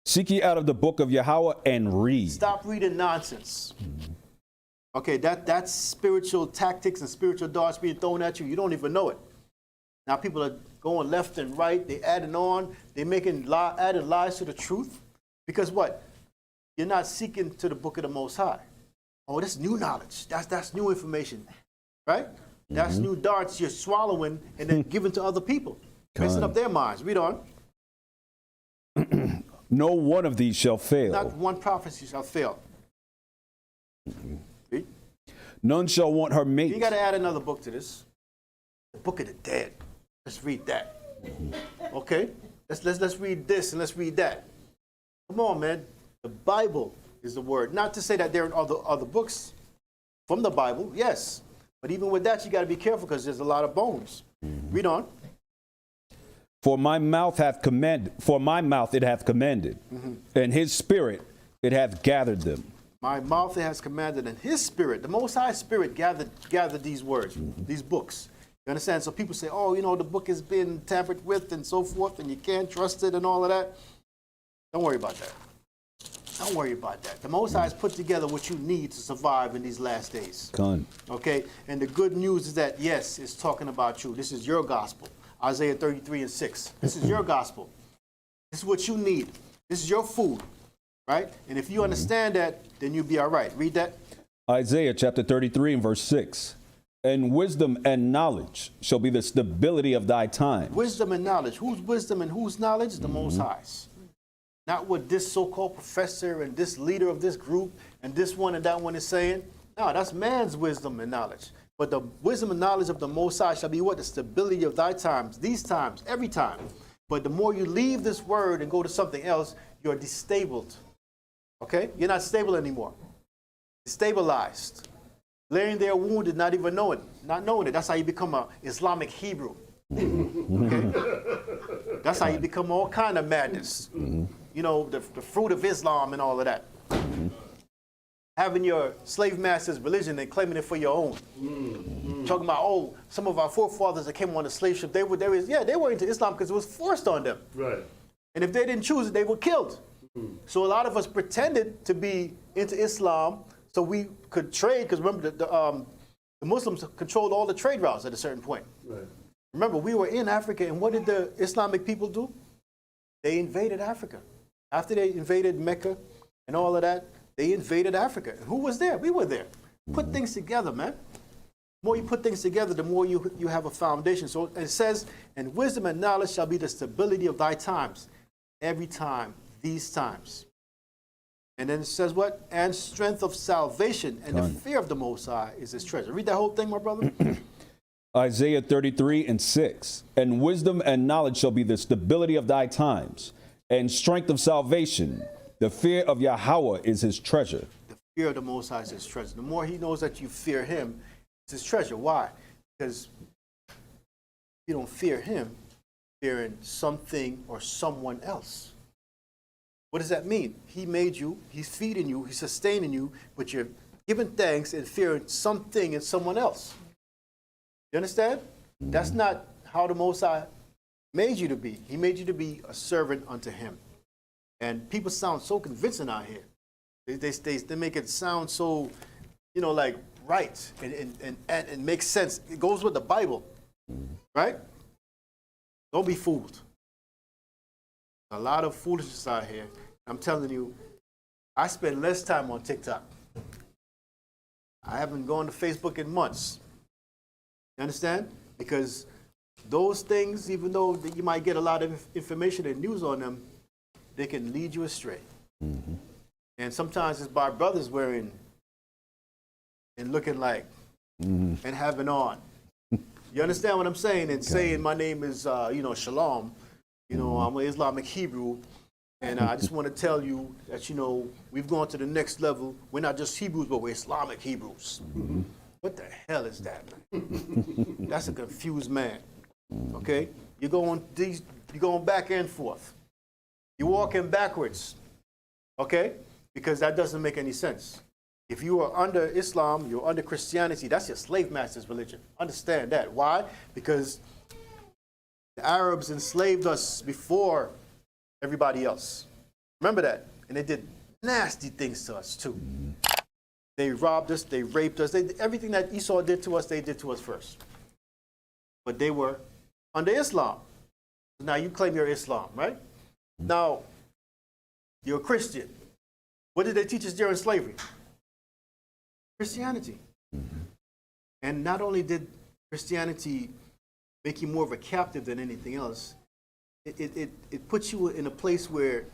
Seek ye out of the book of Yahweh and read. Stop reading nonsense. Okay, that's spiritual tactics and spiritual darts being thrown at you. You don't even know it. Now people are going left and right. They adding on. They're making added lies to the truth. Because what? You're not seeking to the book of the Most High. Oh, that's new knowledge. That's new information. Right? That's new darts you're swallowing and then giving to other people. Messing up their minds. Read on. No one of these shall fail. Not one prophecy shall fail. Read. None shall want her mate. You got to add another book to this. The book of the dead. Let's read that. Okay? Let's read this and let's read that. Come on, man. The Bible is the word. Not to say that there are other books from the Bible. Yes. But even with that, you got to be careful because there's a lot of bones. Read on. For my mouth it hath commanded, and his spirit it hath gathered them. My mouth it has commanded, and his spirit, the Most High Spirit, gathered these words, these books. You understand? So people say, oh, the book has been tampered with and so forth, and you can't trust it and all of that. Don't worry about that. Don't worry about that. The Most High has put together what you need to survive in these last days. Okay? And the good news is that, yes, it's talking about you. This is your gospel. Isaiah 33:6. This is your gospel. This is what you need. This is your food. right? And if you understand that, then you'll be all right. Read that. Isaiah chapter 33 and verse 6. And wisdom and knowledge shall be the stability of thy time. Wisdom and knowledge. Whose wisdom and whose knowledge? The Most High's. Not what this so-called professor and this leader of this group and this one and that one is saying. No, that's man's wisdom and knowledge. But the wisdom and knowledge of the Most High shall be what? The stability of thy times, these times, every time. But the more you leave this word and go to something else, you're destabled. Okay? You're not stable anymore. Destabilized. Laying there wounded, not even knowing. Not knowing it. That's how you become an Islamic Hebrew. Okay? That's how you become all kind of madness. You know, the fruit of Islam and all of that. Having your slave master's religion and claiming it for your own. Talking about, oh, some of our forefathers that came on the slave ship, they were into Islam because it was forced on them. Right. And if they didn't choose it, they were killed. So a lot of us pretended to be into Islam so we could trade, because remember, the Muslims controlled all the trade routes at a certain point. Right. Remember, we were in Africa, and what did the Islamic people do? They invaded Africa. After they invaded Mecca and all of that, they invaded Africa. Who was there? We were there. Put things together, man. The more you put things together, the more you have a foundation. So it says, and wisdom and knowledge shall be the stability of thy times. Every time, these times. And then it says what? And strength of salvation and the fear of the Most High is his treasure. Read that whole thing, my brother. Isaiah 33 and 6. And wisdom and knowledge shall be the stability of thy times, and strength of salvation. The fear of Yahweh is his treasure. The fear of the Most High is his treasure. The more he knows that you fear him, it's his treasure. Why? Because you don't fear him, fearing something or someone else. What does that mean? He made you, he's feeding you, he's sustaining you, but you're giving thanks and fearing something and someone else. You understand? That's not how the Most High made you to be. He made you to be a servant unto him. And people sound so convincing out here. They make it sound so, you know, like right and makes sense. It goes with the Bible, right? Don't be fooled. A lot of foolishness out here. I'm telling you, I spend less time on TikTok. I haven't gone to Facebook in months. You understand? Because those things, even though you might get a lot of information and news on them, they can lead you astray. And sometimes it's by brothers wearing and looking like and having on. You understand what I'm saying? And saying my name is, Shalom. You know, I'm an Islamic Hebrew. And I just want to tell you that, we've gone to the next level. We're not just Hebrews, but we're Islamic Hebrews. What the hell is that, man? That's a confused man. Okay? You're going back and forth. You're walking backwards. Okay? Because that doesn't make any sense. If you are under Islam, you're under Christianity, that's your slave master's religion. Understand that. Why? Because the Arabs enslaved us before everybody else. Remember that. And they did nasty things to us too. They robbed us, they raped us. Everything that Esau did to us, they did to us first. But they were under Islam. Now you claim you're Islam, right? Now, you're a Christian. What did they teach us during slavery? Christianity. And not only did Christianity make you more of a captive than anything else, it puts you in a place where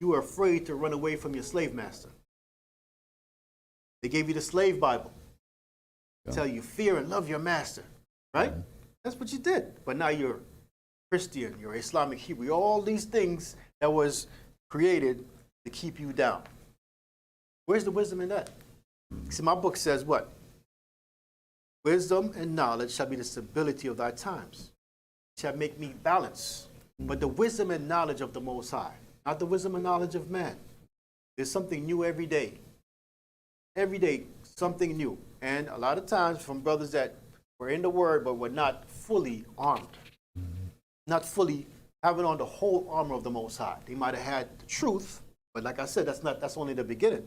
you are afraid to run away from your slave master. They gave you the slave Bible. Tell you fear and love your master, right? That's what you did. But now you're Christian, you're Islamic Hebrew, all these things that was created to keep you down. Where's the wisdom in that? See, my book says what? Wisdom and knowledge shall be the stability of thy times. Shall make me balance. But the wisdom and knowledge of the Most High, not the wisdom and knowledge of man. There's something new every day. Every day, something new. And a lot of times from brothers that were in the word but were not fully armed. Not fully having on the whole armor of the Most High. They might have had the truth, but like I said, that's only the beginning.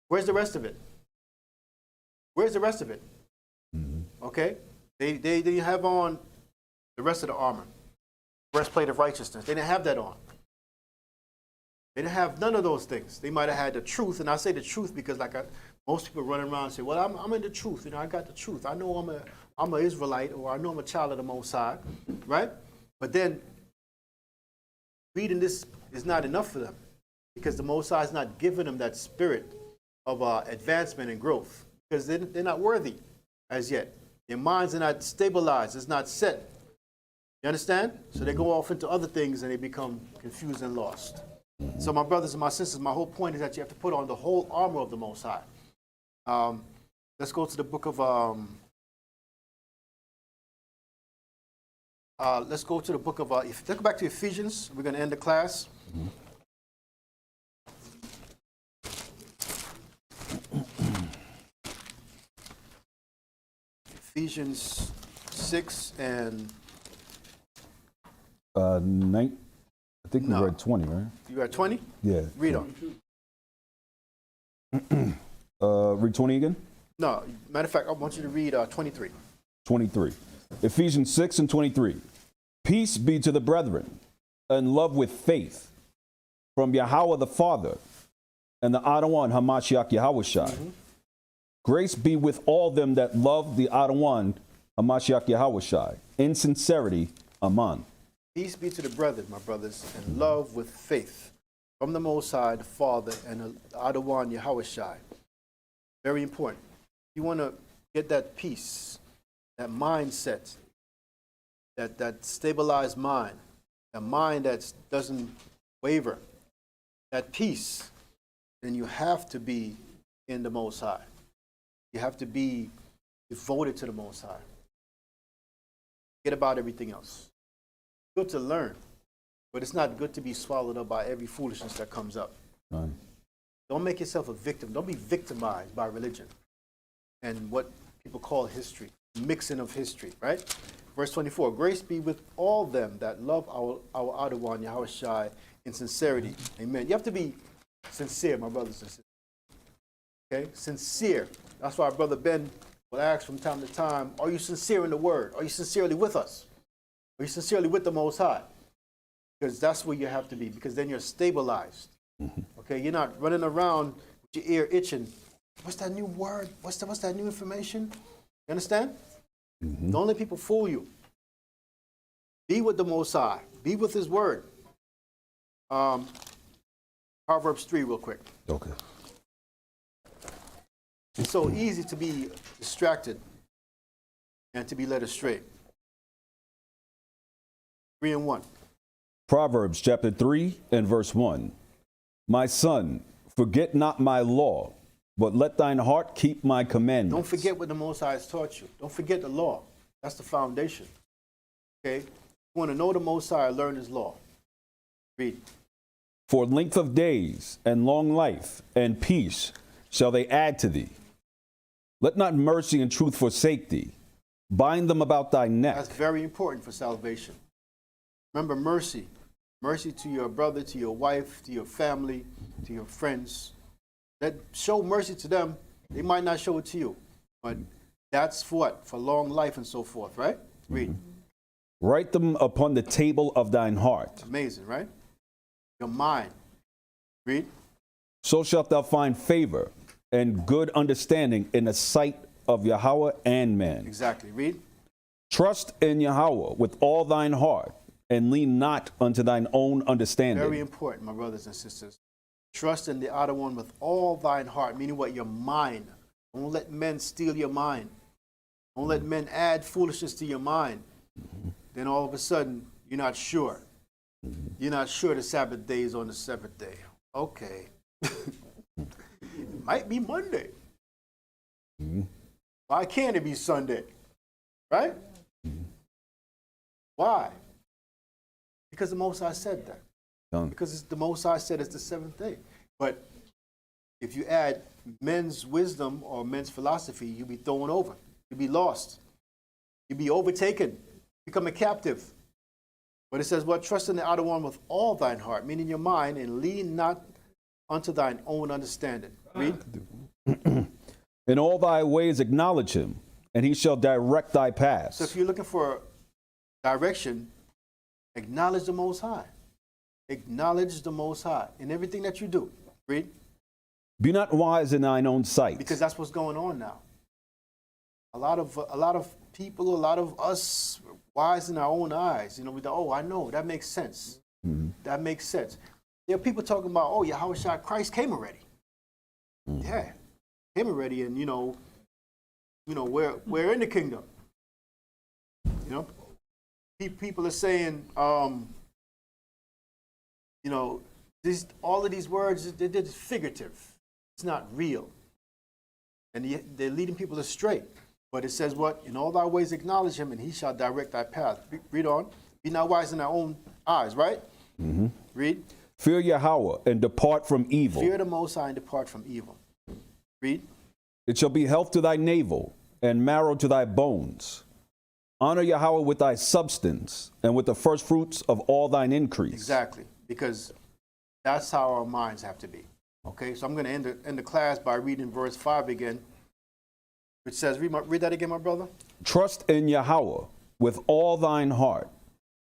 Where's the rest of it? Where's the rest of it? Okay? They didn't have on the rest of the armor. Breastplate of righteousness. They didn't have that on. They didn't have none of those things. They might have had the truth, and I say the truth because most people running around and say, well, I'm in the truth. I got the truth. I know I'm an Israelite, or I know I'm a child of the Most High, right? But then reading this is not enough for them because the Most High is not giving them that spirit of advancement and growth because they're not worthy as yet. Their minds are not stabilized. It's not set. You understand? So they go off into other things and they become confused and lost. So my brothers and my sisters, my whole point is that you have to put on the whole armor of the Most High. Let's go to the book of, let's go back to Ephesians. We're going to end the class. Ephesians 6 and... I think we read 20, right? You read 20? Yeah. Read on. Read 20 again? No, matter of fact, I want you to read 23. 23. Ephesians 6 and 23. Peace be to the brethren, and love with faith, from Yahweh the Father, and the Adawan Hamashiach Yahushai. Grace be with all them that love the Adawan Hamashiach Yahushai, in sincerity, Amen. Peace be to the brethren, my brothers, and love with faith, from the Most High, the Father, and the Adawan Yahushai. Very important. You want to get that peace, that mindset, that stabilized mind, a mind that doesn't waver, that peace, then you have to be in the Most High. You have to be devoted to the Most High. Forget about everything else. Good to learn, but it's not good to be swallowed up by every foolishness that comes up. Right. Don't make yourself a victim. Don't be victimized by religion and what people call history, mixing of history, right? Verse 24, grace be with all them that love our Adawan Yahushai in sincerity. Amen. You have to be sincere, my brothers and sisters. Okay? Sincere. That's why our brother Ben will ask from time to time, are you sincere in the word? Are you sincerely with us? Are you sincerely with the Most High? Because that's where you have to be, because then you're stabilized. Okay, you're not running around with your ear itching. What's that new word? What's that new information? You understand? Don't let people fool you. Be with the Most High. Be with His word. Proverbs 3 real quick. Okay. It's so easy to be distracted and to be led astray. 3 and 1. Proverbs chapter 3 and verse 1. My son, forget not my law, but let thine heart keep my commandments. Don't forget what the Most High has taught you. Don't forget the law. That's the foundation. Okay? You want to know the Most High, learn His law. Read. For length of days and long life and peace shall they add to thee. Let not mercy and truth forsake thee. Bind them about thy neck. That's very important for salvation. Remember mercy. Mercy to your brother, to your wife, to your family, to your friends. That show mercy to them. They might not show it to you. But that's for what? For long life and so forth, right? Read. Write them upon the table of thine heart. Amazing, right? Your mind. Read. So shalt thou find favor and good understanding in the sight of Yahweh and man. Exactly. Read. Trust in Yahweh with all thine heart, and lean not unto thine own understanding. Very important, my brothers and sisters. Trust in the other one with all thine heart, meaning what? Your mind. Don't let men steal your mind. Don't let men add foolishness to your mind. Then all of a sudden, you're not sure. You're not sure the Sabbath day is on the seventh day. Okay. It might be Monday. Why can't it be Sunday? Right? Why? Because the Most High said that. Because the Most High said it's the seventh day. But if you add men's wisdom or men's philosophy, you'll be thrown over. You'll be lost. You'll be overtaken. Become a captive. But it says, what? Trust in the outer one with all thine heart, meaning your mind, and lean not unto thine own understanding. Read. In all thy ways acknowledge him, and he shall direct thy paths. So if you're looking for direction, acknowledge the Most High. Acknowledge the Most High in everything that you do. Read. Be not wise in thine own sight. Because that's what's going on now. A lot of people, a lot of us, wise in our own eyes. You know, we go, oh, I know, that makes sense. That makes sense. There are people talking about, oh, Yahushua Christ came already. Yeah, came already, and you know, we're in the kingdom. You know, people are saying, you know, all of these words, they're just figurative. It's not real. And they're leading people astray. But it says what? In all thy ways acknowledge him, and he shall direct thy path. Read on. Be not wise in thy own eyes, right? Read. Fear Yahweh and depart from evil. Fear the Most High and depart from evil. Read. It shall be health to thy navel and marrow to thy bones. Honor Yahweh with thy substance and with the first fruits of all thine increase. Exactly. Because that's how our minds have to be. Okay, so I'm going to end the class by reading verse 5 again, which says, read that again, my brother. Trust in Yahweh with all thine heart,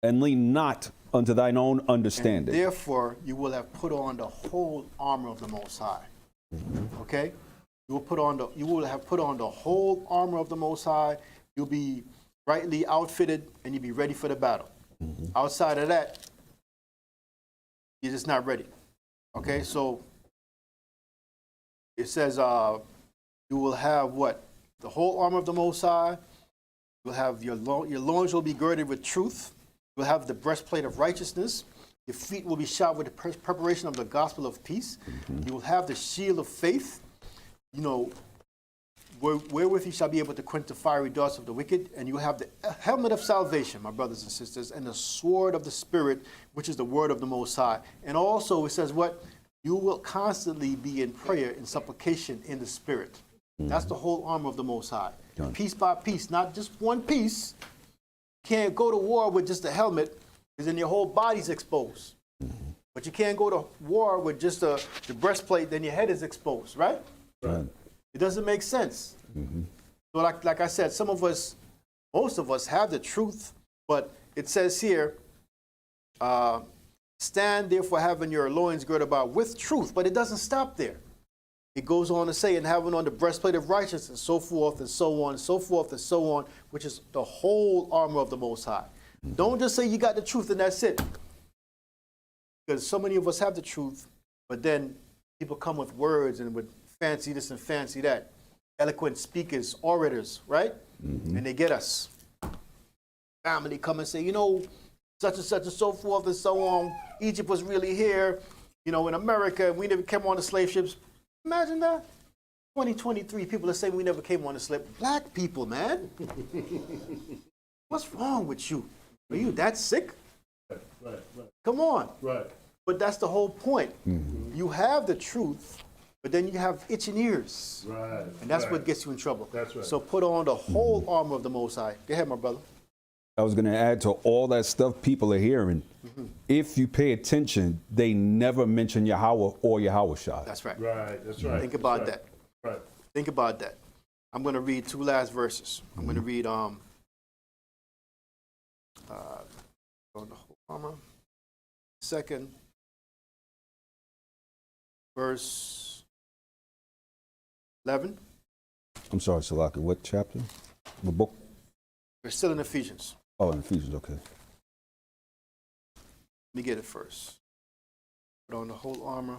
and lean not unto thine own understanding. And therefore, you will have put on the whole armor of the Most High. Okay, you will have put on the whole armor of the Most High. You'll be rightly outfitted, and you'll be ready for the battle. Outside of that, you're just not ready. Okay, so it says you will have what? The whole armor of the Most High. You'll have your loins will be girded with truth. You'll have the breastplate of righteousness. Your feet will be shod with the preparation of the gospel of peace. You will have the shield of faith. You know, wherewith you shall be able to quench the fiery darts of the wicked. And you have the helmet of salvation, my brothers and sisters, and the sword of the Spirit, which is the word of the Most High. And also it says what? You will constantly be in prayer and supplication in the Spirit. That's the whole armor of the Most High. Piece by piece, not just one piece. Can't go to war with just a helmet, because then your whole body's exposed. But you can't go to war with just the breastplate, then your head is exposed, right? Right. It doesn't make sense. So like I said, most of us have the truth, but it says here, stand therefore having your loins girded about with truth, but it doesn't stop there. It goes on to say, and having on the breastplate of righteousness, and so forth and so on, and so forth and so on, which is the whole armor of the Most High. Don't just say you got the truth and that's it. Because so many of us have the truth, but then people come with words and with fancy this and fancy that. Eloquent speakers, orators, right? And they get us. Family come and say, you know, such and such and so forth and so on. Egypt was really here, you know, in America. We never came on the slave ships. Imagine that. 2023, people are saying we never came on the slave. Black people, man. What's wrong with you? Are you that sick? Right. Come on. Right. But that's the whole point. You have the truth, but then you have itching ears. Right. And that's what gets you in trouble. That's right. So put on the whole armor of the Most High. Go ahead, my brother. I was going to add to all that stuff people are hearing. If you pay attention, they never mention Yahweh or Yahushua. That's right. Right. That's right. Think about That's that. Right. Think about that. I'm going to read two last verses. I'm going to read on the whole armor. Second verse 11. I'm sorry, Salaki. What chapter? What book? We're still in Ephesians. Oh, in Ephesians, okay. Let me get it first. Put on the whole armor.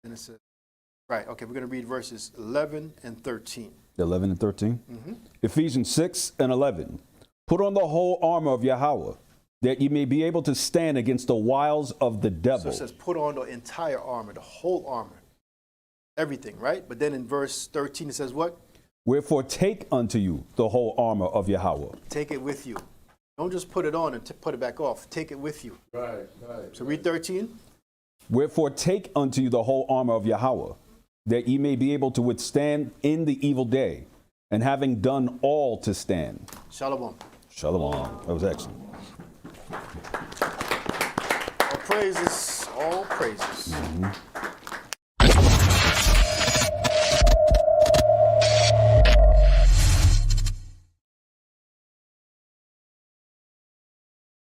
And it says, right, okay, we're going to read verses 11 and 13. 11 and 13? Ephesians 6 and 11. Put on the whole armor of Yahweh, that ye may be able to stand against the wiles of the devil. So it says, put on the entire armor, the whole armor. Everything, right? But then in verse 13, it says what? Wherefore take unto you the whole armor of Yahweh. Take it with you. Don't just put it on and put it back off. Take it with you. Right. So read 13. Wherefore take unto you the whole armor of Yahweh, that ye may be able to withstand in the evil day, and having done all to stand. Shalom. Shalom. That was excellent. All praises. All praises.